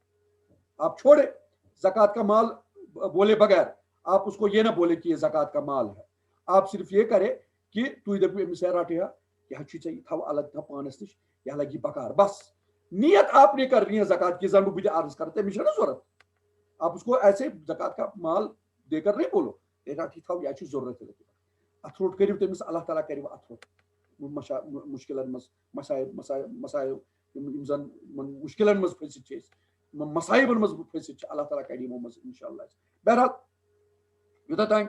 آپ چھوڑے زکات کا مال بولے بغیر آپ اس کو یہ نہ بولے کہ یہ زکات کا مال ہے. آپ صرف یہ کرے کہ تُہۍ دٔپِو أمِس ہے رٹ یہ چھُے ژےٚ یہِ تھاو الگ تھاو پانس نِش یہِ لگی بکار بس. نیت آپ نے کرنی ہے زکات کی زن بہٕ تہِ عرض کرٕ تٔمِس چھےٚ نہ ضوٚرتھ. آپ اس کو ایسے زکات کا مال دے کر نہیں بولو رٹ یہِ تھاو یہِ چھُ ضوٚرتھ اَتھٕ روٚٹ کٔرِو تٔمِس اللہ تعالیٰ کٔرِو اَتھٕ روٚٹ مُشکلن منٛز مسایب یِم زن مُشکلن منٛز پھٔسِتھ چھِ أسۍ مصائبن منٛز پھٔسِتھ چھِ اللہ تعالیٰ کڑِ یِمو منٛز انشاء اللہ. بہرحال یوٗتاہ تام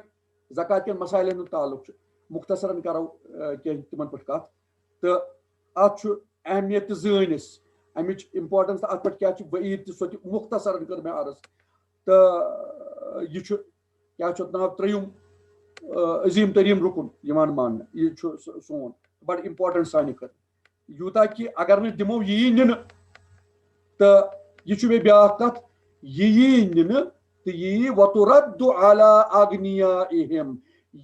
زکات کٮ۪ن مسایلن ہُنٛد تعلق چھُ مختصرن کرو کینٛہہ تِمن پٮ۪ٹھ کتھ تہٕ اتھ چھُ اہمیت تہِ زٲنۍ أسۍ امِچ امپارٹنس تہٕ اتھ پٮ۪ٹھ کیاہ چھِ وعیٖد تہِ سۄ تہِ مختصرن کٔر مےٚ عرض. تہٕ یہِ چھُ کیاہ چھُ اتھ ناو 3یِم عظیٖم تریٖن رُکُن یِوان ماننہٕ. یہِ چھُ سون بڑٕ امپارٹنٹ سانہِ خٲطرٕ یوٗتاہ کہِ اگر نہٕ دِمو یہِ یی نِنہٕ تہٕ یہِ چھُ بیٚیہِ بیٛاکھ کتھ یہِ یی نِنہٕ تہٕ یہِ یی وَتُرَدُّ عَلَىٰ أَغْنِیَائِہِم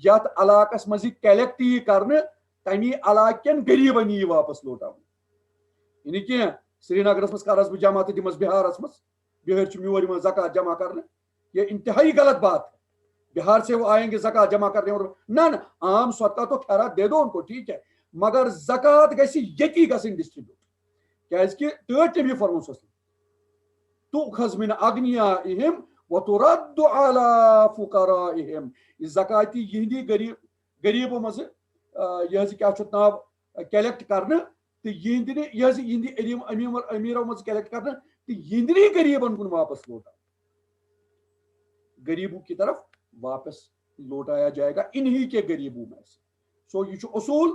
یتھ علاقس منٛز یہِ کلیکٹ یی کرنہٕ تمی علاقہٕ کٮ۪ن غریٖبن یی واپس لوٹاونہٕ. یہِ نہٕ کینٛہہ سری نگرس منٛز کرس بہٕ جمع تہٕ دِمس بِہارس منٛز بِہٲرۍ چھِ میور یِوان زکات جمع کرنہٕ. یہ انتہائی غلط بات ہے. بہار سے وہ آئیں گے زکات جمع کرنے اور نہ عام صدقہ تو خیرات دے دو ان کو ٹھیک ہے مگر زکات گژھِ ییٚتی گژھٕنۍ ڈسٹربیوٹ کیازکہِ ٹٲٹھ تٔمی فرموس تُؤخذ من أغنِیائِہِم وتُرَدُّ عَلَىٰ فُقَرائِہِم. یہِ زکات یی یِہنٛدی غریٖبو منٛزٕ یہِ حظ کیاہ چھُ اَتھ ناو کلیکٹ کرنہٕ تہٕ یِہنٛدِ نہٕ یہِ حظ یِہنٛدِ امیٖرو منٛز کلیکٹ کرنہٕ تہٕ یِہنٛدنٕے غریٖبن کُن واپس لوٹاونہٕ. غریبوں کی طرف واپس لوٹایا جائے گا انہی کے غریبوں میں سے. سو یہ چھُ اصوٗل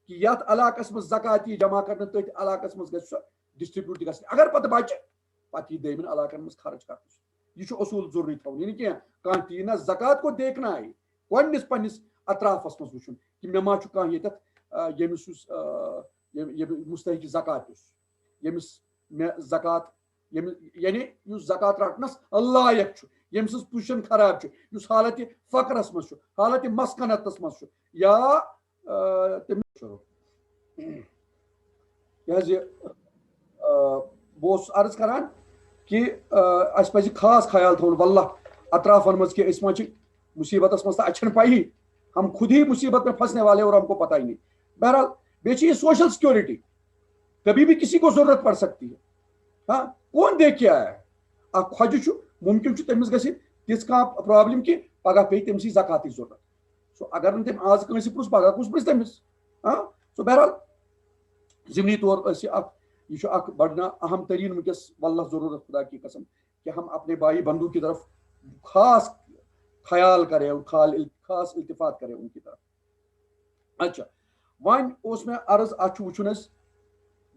کہ یتھ علاقس منٛز زکات یی جمع کرنہٕ تٔتھۍ علاقس منٛز گژھِ سۄ ڈسٹربیوٹ تہِ گژھٕنۍ. اگر پتہٕ بچہِ پتہٕ یی دوٚیمٮ۪ن علاقن منٛز خرٕچ کرنہٕ. یہِ چھُ اصوٗل ضروٗری تھاوُن. یہِ نہٕ کینٛہہ کانٛہہ تہِ یی نہ زکات کو دیکھنا ہے گۄڈنِس پننِس اطرافس منٛز وٕچھُن کہِ مےٚ ما چھُ کانٛہہ ییٚتٮ۪تھ ییٚمِس یُس مستحق زکات یُس ییٚمِس مےٚ زکات یعنی یُس زکات رٹنس لایق چھُ ییٚمہِ سٕنٛز پُزِشن خراب چھُ یُس حالتہِ فقرس منٛز چھُ حالتہِ مسکنتس منٛز چھُ یا تٔمِس یہِ حظ یہِ بہٕ اوسُس عرض کران کہ اَسہِ پزِ خاص خیال تھاوُن واللہ اطرافن منٛز کہ أسۍ ما چھِ مُصیبتس منٛز تہٕ اَسہِ چھنہٕ پیی ہم خود ہی مصیبت میں پھنسنے والے اور ہم کو پتہ ہی نہیں. بہرحال بیٚیہِ چھِ یہِ سوشل سیکورٹی کبھی بھی کسی کو ضرورت پڑ سکتی ہے. ہاں کون دیکھ کے آیا ہے. اکھ خۄجہِ چھُ مُمکِن چھُ تٔمِس گژھِ تِژھ کانٛہہ پرابلم کہِ پگاہ پیٚیہِ تٔمسٕے زکاتٕچ ضروٗرت. سو اگر نہٕ تٔمۍ آز کٲنٛسہِ پرُژھ پگاہ کُس پرٕژھِ تٔمِس. ہاں سو بہرحال ضمنی طور ٲسۍ یہِ چھُ اکھ بڑٕ اہم تریٖن وٕنکیٚس واللہ ضروٗرت خدا کی قسم کہ ہم اپنے بھائی بندو کی طرف خاص خیال کریں اور خاص التفات کریں ان کی طرف. اچھا وۄنۍ اوس مےٚ عرض اَتھ چھُ وٕچھُن اَسہِ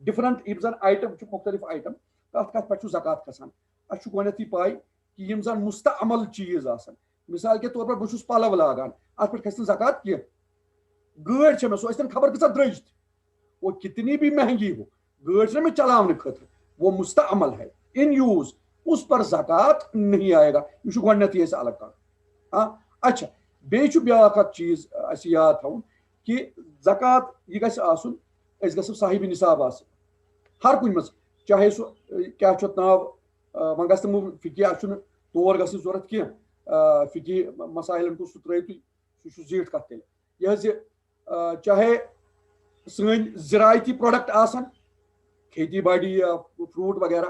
ڈِفرنٹ یِم زَن آیٹم چھِ مختلف آیٹم کَتھ کَتھ پٮ۪ٹھ چھُ زکات کھسان. اَسہِ چھُ گۄڈنٮ۪تھٕے پاے کہِ یِم زَن مُستعمل چیٖز آسان مِثال کے طور پر بہٕ چھُس پَلو لاگان اَتھ پٮ۪ٹھ کھسہِ نہٕ زکات کینٛہہ. گٲڑۍ چھےٚ مےٚ سۄ ٲسۍتن خبر کۭژاہ درٛج تہِ وہ کتنی بھی مہنگی ہو گٲڑۍ چھےٚ مےٚ چلاونہٕ خٲطرٕ وہ مستعمل ہے ان یوز اس پر زکات نہیں آئے گا. یہ چھُ گۄڈنٮ۪تھٕے اَسہِ الگ کَرُن. اچھا بیٚیہِ چھُ بیٛاکھ اکھ چیٖز اَسہِ یاد تھاوُن کہِ زکات یہِ گژھِ آسُن أسۍ گژھو صاحبِ نِصاب آسٕنۍ ہر کُنہِ منٛز چاہے سُہ کیٛاہ چھُ اَتھ ناو وۄنۍ گژھِ نہٕ فِکی اَسہِ چھُنہٕ تور گژھنٕچ ضوٚرتھ کینٛہہ فِکی مسایلن کُن سُہ ترٛٲیِو تُہۍ سُہ چھُ زیٖٹھ کَتھ تیٚلہِ. یہِ حظ یہِ چاہے سٲنۍ زِرایتی پروڈکٹ آسن کھیتی باڑی یا فروٹ وغیرہ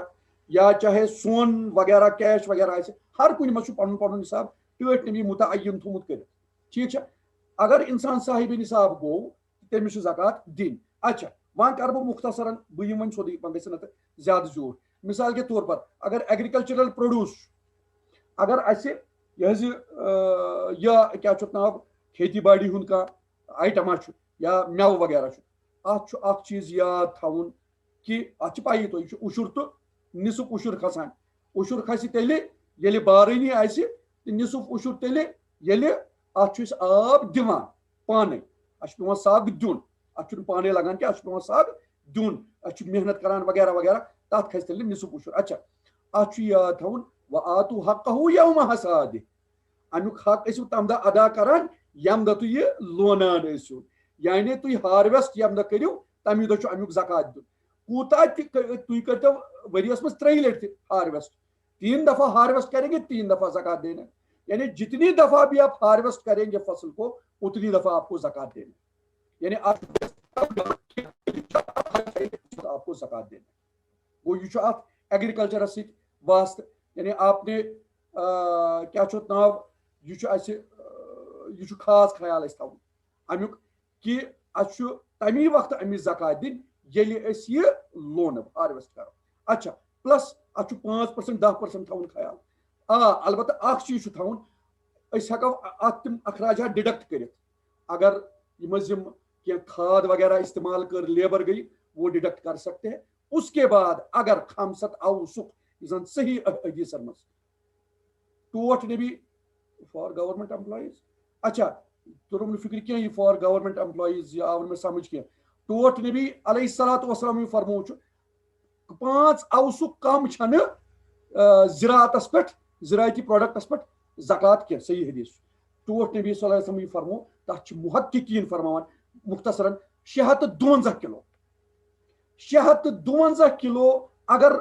یا چاہے سون وغیرہ کیش وغیرہ آسہِ ہر کُنہِ منٛز چھُ پَنُن پَنُن حِساب ٹٲٹھۍ نبی مُتعین تھوٚمُت کٔرِتھ. ٹھیٖک چھا اگر اِنسان صاحبِ نِصاب گوٚو تٔمِس چھُ زکات دِنۍ. اچھا وۄنۍ کَرٕ بہٕ مختصرن بہٕ یِمہٕ وۄنۍ سیوٚدُے وۄنۍ گژھِ نہٕ زیادٕ زیوٗٹھ. مِثال کے طور پر اگر ایگرِکلچرل پروڈوٗس اگر اَسہِ یہِ حظ یہِ کیٛاہ چھُ اَتھ ناو کھیتی باڑی ہُنٛد کانٛہہ آیٹما چھُ یا مٮ۪وٕ وغیرہ چھُ اَتھ چھُ اکھ چیٖز یاد تھاوُن کہِ اَتھ چھِ پَیی تۄہہِ یہِ چھُ اُشُر تہٕ نِصف اُشُر کھسان. اُشُر کھسہِ تیٚلہِ ییٚلہِ بارٲنی آسہِ تہٕ نِصف اُشُر تیٚلہِ ییٚلہِ اَتھ چھُ أسۍ آب دِوان پانے اَسہِ چھُ پیٚوان سگ دیُن اَتھ چھُنہٕ پانے لگان کینٛہہ اَتھ چھُ پیٚوان سگ دیُن أسۍ چھِ محنت کران وغیرہ وغیرہ تَتھ کھسہِ تیٚلہِ نِصف اُشُر. اچھا اَتھ چھُ یاد تھاوُن وآتوٗ حقہُ یومَ حصادِہ اَمیُک حق ٲسِو تَمہِ دۄہ ادا کران ییٚمہِ دۄہ تُہۍ یہِ لونان ٲسِو یعنی تُہۍ ہارویسٹ ییٚمہِ دۄہ کٔرِو تَمی دۄہ چھُ اَمیُک زکات دیُن. کوٗتاہ تہِ تُہۍ کٔرۍتو ؤریَس منٛز 3 لَٹہِ تہِ ہارویسٹ 3 دفعہ ہارویسٹ کریں گے 3 دفعہ زکات دینا یعنی جتنی دفعہ بھی آپ ہارویسٹ کریں گے فصل کو اتنی دفعہ آپ کو زکات دینا یعنی آپ کو زکات دینا. گوٚو یہِ چھُ اَتھ ایگرِکلچرس سۭتۍ واسطہٕ یعنی آپ نے کیٛاہ چھُ اَتھ ناو یہِ چھُ اَسہِ یہِ چھُ خاص خیال اَسہِ تھاوُن اَمیُک کہِ اَسہِ چھُ تَمی وقتہٕ اَمِچ زکات دِنۍ ییٚلہِ أسۍ یہِ لونو ہارویسٹ کرو. اچھا پلس اَتھ چھُ 5% 10% تھاوُن خیال. البتہ اکھ چیٖز چھُ تھاوُن أسۍ ہٮ۪کو اَتھ تِم اخراجات ڈِڈکٹ کٔرِتھ اگر یِم ٲسۍ یِم کینٛہہ کھاد وغیرہ استعمال کٔر لیبر گٔے وہ ڈِڈکٹ کر سکتے ہیں. اس کے بعد اگر خمسط اوسُق یُس زن صحیح حدیثن منٛز ٹوٹھ نبی فار گورمنٹ ایمپلایز اچھا توٚرُم نہٕ فِکرِ کینٛہہ یہِ فار گورمنٹ ایمپلایز یہِ آو نہٕ مےٚ سمجھ کینٛہہ. ٹوٹھ نبی علیہ الصلوۃ والسلام یہِ فرموو چھُ 5 اوسُق کم چھنہٕ زِراعتس پٮ۪ٹھ زِرٲعتی پروڈکٹس پٮ۪ٹھ زکات کینٛہہ صحیح حدیث چھُ. ٹوٹھ نبی صلی اللہ علیہ وسلم یہِ فرموو تتھ چھِ محققیٖن فرماوان مختصرن 652 کِلو 652 کِلو اگر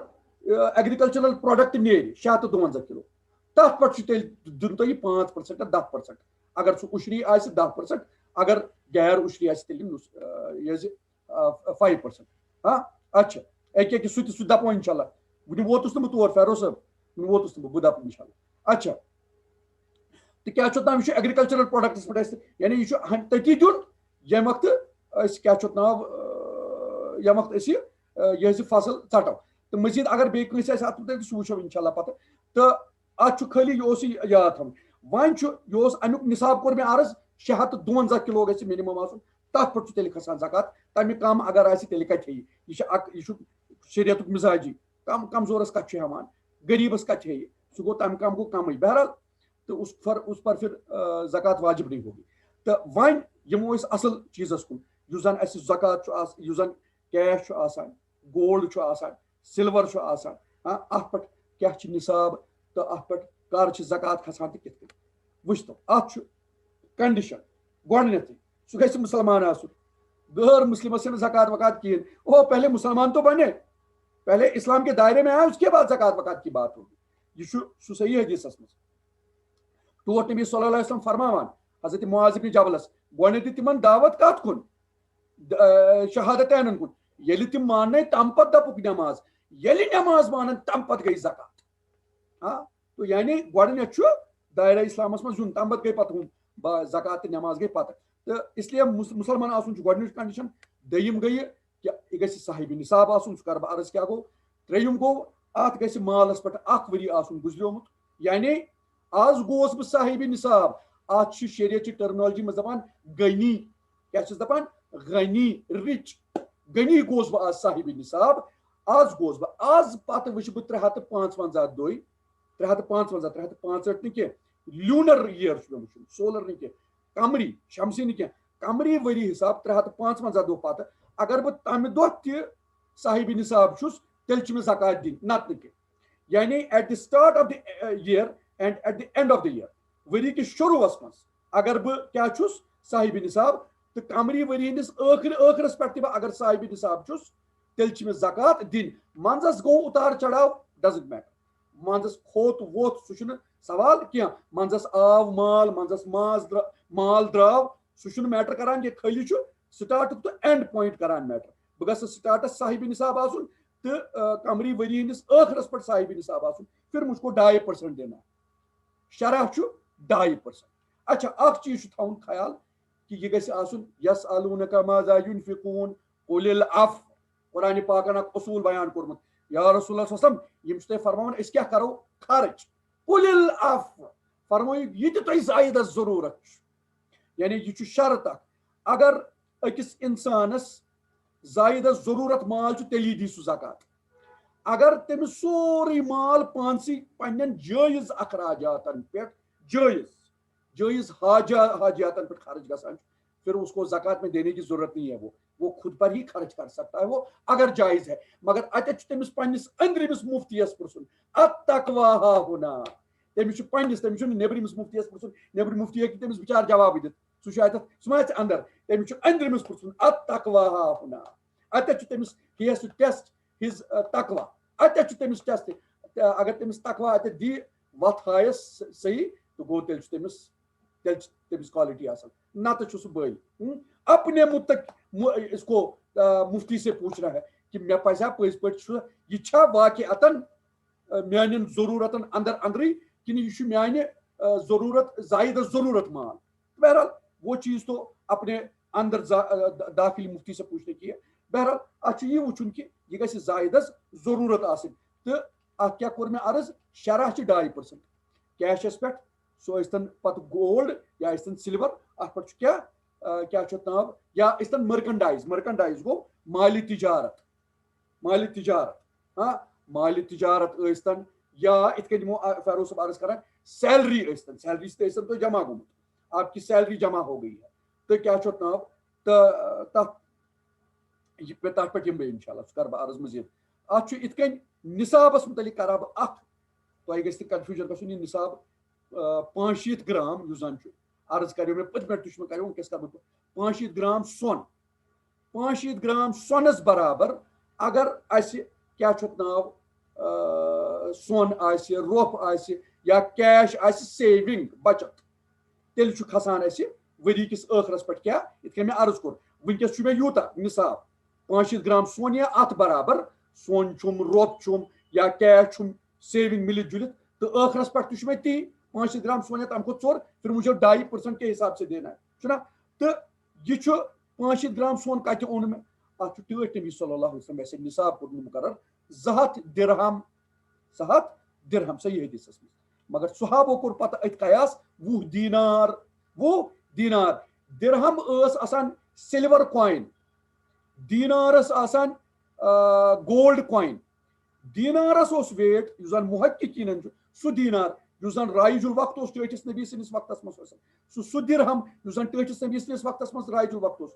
ایگرِکلچرل پروڈکٹ نیرِ 652 کِلو تتھ پٮ۪ٹھ چھُ تیٚلہِ دیُن تۄہہِ 5% 10% اگر سُہ اُشری آسہِ 10% اگر غیر اُشری آسہِ تیٚلہِ یہِ حظ یہِ 5%. اچھا أکہِ سُہ تہِ دَپو اِنشاءاللہ وُنہِ ووتُس نہٕ بہٕ تور فیروز صٲب وُنہِ ووتُس نہٕ بہٕ دَپہٕ اِنشاءاللہ. اچھا تہٕ کیٛاہ چھُ اَتھ ناو یہِ چھُ ایگرِکلچرل پروڈکٹس پٮ۪ٹھ اَسہِ یعنی یہِ چھُ تٔتی دیُن ییٚمہِ وقتہٕ أسۍ کیٛاہ چھُ اَتھ ناو ییٚمہِ وقتہٕ أسۍ یہِ حظ یہِ فصل ژَٹو تہٕ مٔزیٖد اگر بیٚیہِ کٲنٛسہِ آسہِ اَتھ مُتعلِق سُہ وٕچھو اِنشاءاللہ پتہٕ. تہٕ اَتھ چھُ خٲلی یہِ اوس یہِ یاد تھاوُن وۄنۍ چھُ یہِ اوس اَمیُک نِصاب کوٚر مےٚ عرض 652 کِلو گژھِ مِنِمم آسُن تَتھ پٮ۪ٹھ چھُ تیٚلہِ کھسان زکات تَمہِ کم اگر آسہِ تیٚلہِ کَتہِ ہیٚیہِ یہِ چھُ اکھ یہِ چھُ شریعتُک مِزاجی کمزورس کَتہِ چھُ ہٮ۪وان غریٖبس کَتہِ ہیٚیہِ سُہ گوٚو تَمہِ کم گوٚو کمٕے بہرحال تہٕ اس پر پھر زکات واجب نہیں ہوگی. تہٕ وۄنۍ یِمو أسۍ اَصٕل چیٖزس کُن یُس زن اَسہِ زکات چھُ آسان یُس زن کیش چھُ آسان گولڈ چھُ آسان سِلور چھُ آسان اَتھ پٮ۪ٹھ کیٛاہ چھِ نِصاب تہٕ اَتھ پٮ۪ٹھ کر چھِ زکات کھسان تہٕ کِتھ کٔنۍ وٕچھتو. اَتھ چھُ کنڈِشن گۄڈنیتھٕے سُہ گژھِ مُسلمان آسُن غٲر مُسلمس چھنہٕ زکات وکات کِہیٖنۍ او پہلے مسلمان تو بنے پہلے اسلام کے دائرے میں آئے اس کے بعد زکات وکات کی بات ہوگی. یہ چھُ سُہ صحیح حدیثس منٛز. ٹوٹھ نبی صلی اللہ علیہ وسلم فرماوان حضرت معاذ ابن جبلس گۄڈنیتھٕے تِمن دعوت کتھ کُن شہادتینن کُن ییٚلہِ تِم ماننے تمہِ پتہٕ دپُکھ نٮ۪ماز ییٚلہِ نٮ۪ماز مانن تمہِ پتہٕ گٔے زکات. تو یعنی گۄڈنیتھ چھُ دایرہ اسلامس منٛز یُن تمہِ پتہٕ گٔے پتہٕ ہُم زکات تہٕ نٮ۪ماز گٔے پتہٕ. تہٕ اس لیے مُسلمان آسُن چھُ گۄڈنِچ کنڈِشن. دوٚیِم گٔیہِ کہِ یہِ گژھِ صاحبِ نِصاب آسُن سُہ کرٕ بہٕ عرض کیٛاہ گوٚو. ترٛیٚیِم گوٚو ات گژھِ مالس پٮ۪ٹھ 1 ؤری آسُن گُزریومُت یعنی آز گوس بہٕ صاحبِ نصاب ات چھِ شریعت چہِ ٹرمنالجی منٛز دپان غنی کیٛاہ چھِس دپان غنی رِچ غنی گوس بہٕ آز صاحبِ نصاب آز گوس بہٕ آز پتہٕ وٕچھِ بہٕ 355 دۄہہِ 365 نہٕ کینٛہہ لیوٗنر یِیر چھُ مےٚ وٕچھُن سولر نہٕ کینٛہہ قمری شمسی نہٕ کینٛہہ قمری ؤری حساب 355 دۄہ پتہٕ اگر بہٕ تمہِ دۄہ تہِ صاحبِ نصاب چھُس تیٚلہِ چھِ مےٚ زکات دِنۍ نتہٕ نہٕ کینٛہہ یعنی at the start of the year and at the end of the year ؤری کِس شروٗعس منٛز اگر بہٕ کیٛاہ چھُس صاحبِ نصاب تہٕ قمری ؤری ہٕنٛدِس ٲخرس پٮ۪ٹھ تہِ بہٕ اگر صاحبِ نصاب چھُس تیٚلہِ چھِ مےٚ زکات دِنۍ منٛزس گوٚو اُتار چڑاو ڈزنٹ میٹر منٛزس کھوٚت ووٚتھ سُہ چھُنہٕ سوال کینٛہہ منٛزس آو مال منٛزس مال درٛاو سُہ چھُنہٕ میٹر کران کینٛہہ خٲلی چھُ سٹاٹُک تہٕ اینڈ پویِنٹ کران میٹر بہٕ گژھٕ سٹاٹس صاحبِ نصاب آسُن تہٕ قمری ؤری ہٕنٛدِس ٲخرس پٮ۪ٹھ صاحبِ نصاب آسُن پھر مجھ کو 2% دینا شرح چھُ 2%. اچھا اکھ چیٖز چھُ تھاوُن خیال کہِ یہِ گژھِ آسُن یسألونک ماذا ينفقون قل العفو قرآنِ پاکن اکھ اصوٗل بیان کوٚرمُت یا رسول اللہ صلی اللہ علیہ وسلم یِم چھِ تۄہہِ فرماوان أسۍ کیٛاہ کرو خرٕچ قل العفو فرمٲیِو یہِ تہِ تۄہہِ زایدس ضروٗرت چھُ یعنی یہِ چھُ شرط اکھ اگر أکِس انسانس زایدس ضروٗرت مال چھُ تیٚلی دی سُہ زکات اگر تٔمِس سورُے مال پانسٕے پننٮ۪ن جٲیز اخراجاتن پٮ۪ٹھ جٲیز حاجاتن پٮ۪ٹھ خرچ گژھان چھُ پھر اس کو زکات میں دینے کی ضرورت نہیں ہے وہ خود پر ہی خرچ کر سکتا ہے وہ اگر جائز ہے مگر اتٮ۪تھ چھُ تٔمِس پننِس أنٛدرِمِس مُفتیَس پرٛژھُن اتقوا ہا ہُنا تٔمِس چھُ پننِس تٔمِس چھُنہٕ نیبرِمِس مُفتیَس پرٛژھُن نیبرِم مُفتی ہیٚکہِ تٔمِس بِچارٕ جوابٕے دِتھ سُہ چھُ اتٮ۪تھ سُہ ما آسہِ انٛدر تٔمِس چھُ أنٛدرِمِس پرٛژھُن اتقوا ہا ہُنا اتٮ۪تھ چھُ تٔمِس he has two test his تقوا اتٮ۪تھ چھُ تٔمِس ٹیسٹ اگر تٔمِس تقوا اتٮ۪تھ دی وتھ ہایس صحیح تہٕ گوٚو تیٚلہِ چھُ تٔمِس کوالٹی اصل نتہٕ چھُ سُہ بٔلۍ اپنے اس کو مفتی سے پوچھنا ہے کہ مےٚ پزیا پٔزۍ پٲٹھۍ چھُ یہِ چھا واقعاتن میانٮ۪ن ضروٗرتن اندرٕے کِنہٕ یہِ چھُ میانہِ ضروٗرت زایدس ضروٗرت مال بہرحال وہ چیٖز تو اپنے اندر داخل مفتی سے پوچھنے کی ہے بہرحال اتھ چھُ یہِ وٕچھُن کہِ یہِ گژھِ زایدس ضروٗرت آسٕنۍ تہٕ اتھ کیٛاہ کوٚر مےٚ عرض شرح چھِ 2% کیشس پٮ۪ٹھ سُہ ٲسۍتن پتہٕ گولڈ یا ٲسۍتن سِلور اتھ پٮ۪ٹھ چھُ کیٛاہ چھُ اتھ ناو یا ٲسۍتن مرکنڈایز گوٚو مالِ تجارت ہاں مالِ تجارت ٲسۍتن یا یِتھ کٔنۍ یِمو فیروز صٲب عرض کران سیلری ٲسۍتن سیلری تہِ ٲسۍتن تۄہہِ جمع گوٚمُت آپ کی سیلری جمع ہو گئی ہے تہٕ کیٛاہ چھُ اتھ ناو تہٕ تتھ پٮ۪ٹھ یِمہٕ بہٕ انشاء اللہ سُہ کرٕ بہٕ عرض مزیٖد اتھ چھُ یِتھ کٔنۍ نصابس متعلق کرٕ ہا بہٕ اکھ تۄہہِ گژھِ نہٕ کنفیوٗجن گژھُن یہِ نصاب 65 گرام یُس زن چھُ عرض کریو مےٚ پٔتمہِ لٹہِ تہِ چھُ مےٚ کریو وٕنکیٚس کرٕ بہٕ 65 گرام سۄن 65 گرام سۄنس برابر اگر اسہِ کیٛاہ چھُ اتھ ناو سۄن آسہِ رۄپھ آسہِ یا کیش آسہِ سیوِنگ بچت تیٚلہِ چھُ کھسان اسہِ ؤری کِس ٲخرس پٮ۪ٹھ کیٛاہ یِتھ کٔنۍ مےٚ عرض کوٚر وٕنکیٚس چھُ مےٚ یوٗتاہ نصاب 65 گرام سۄن یا اتھ برابر سۄن چھُم رۄپھ چھُم یا کیش چھُم سیوِنگ مِلِتھ جُلِتھ تہٕ ٲخرس پٮ۪ٹھ تہِ چھُ مےٚ تی 65 گرام سۄن یا تمہِ کھۄتہٕ ژوٚر پھر مجھے 2% کے حساب سے دینا ہے چھُنہ تہٕ یہِ چھُ 65 گرام سۄن کتہِ اوٚن مےٚ اتھ چھُ ٹٲٹھۍ نبی صلی اللہ علیہ وسلم اَسہِ نصاب کوٚرمُت مُقرر 200 درہم صحیح حدیثس منٛز مگر صحابو کوٚر پتہٕ أتھۍ قیاس 20 دینار درہم ٲس آسان سِلور کوین دینار ٲس آسان گولڈ کوین دینارس اوس ویٹ یُس زن محققیٖنن چھُ سُہ دینار یُس زن رایج الوقت اوس ٹٲٹھِس نبی سٕنٛدِس وقتس منٛز اوس سُہ درہم یُس زن ٹٲٹھِس نبی سٕنٛدِس وقتس منٛز رایج الوقت اوس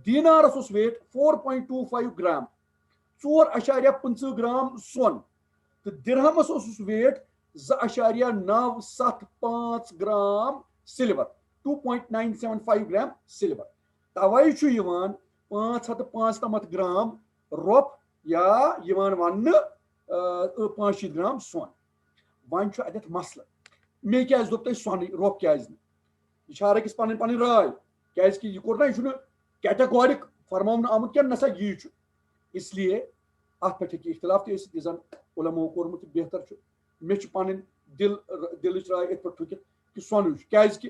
دینارس اوس ویٹ 4.25 گرام 4.25 گرام سۄن تہٕ درہمس اوسُس wait 2.975 gram silver 2.975 gram silver توے چھُ یِوان 595 گرام رۄپھ یا یِوان وننہٕ 65 گرام سۄن وۄنۍ چھُ اتٮ۪تھ مسلہٕ مےٚ کیٛازِ دوٚپ تۄہہِ سۄنٕے رۄپھ کیٛازِ نہٕ یہِ چھِ ہر أکِس پنٕنۍ پنٕنۍ راے کیٛازِ کہِ یہِ کوٚر نہ یہِ چھُنہٕ کیٹاگورِک فرماونہٕ آمُت کینٛہہ نسا یی چھُ اس لیے اتھ پٮ۪ٹھ ہیٚکہِ اختلاف تہِ ٲسِتھ یہِ زن علماہو کوٚرمُت تہٕ بہتر چھُ مےٚ چھُ پنٕنۍ دِلٕچ راے یِتھ پٲٹھۍ ٹھُکِتھ کہِ سۄنٕے چھُ کیٛازِ کہِ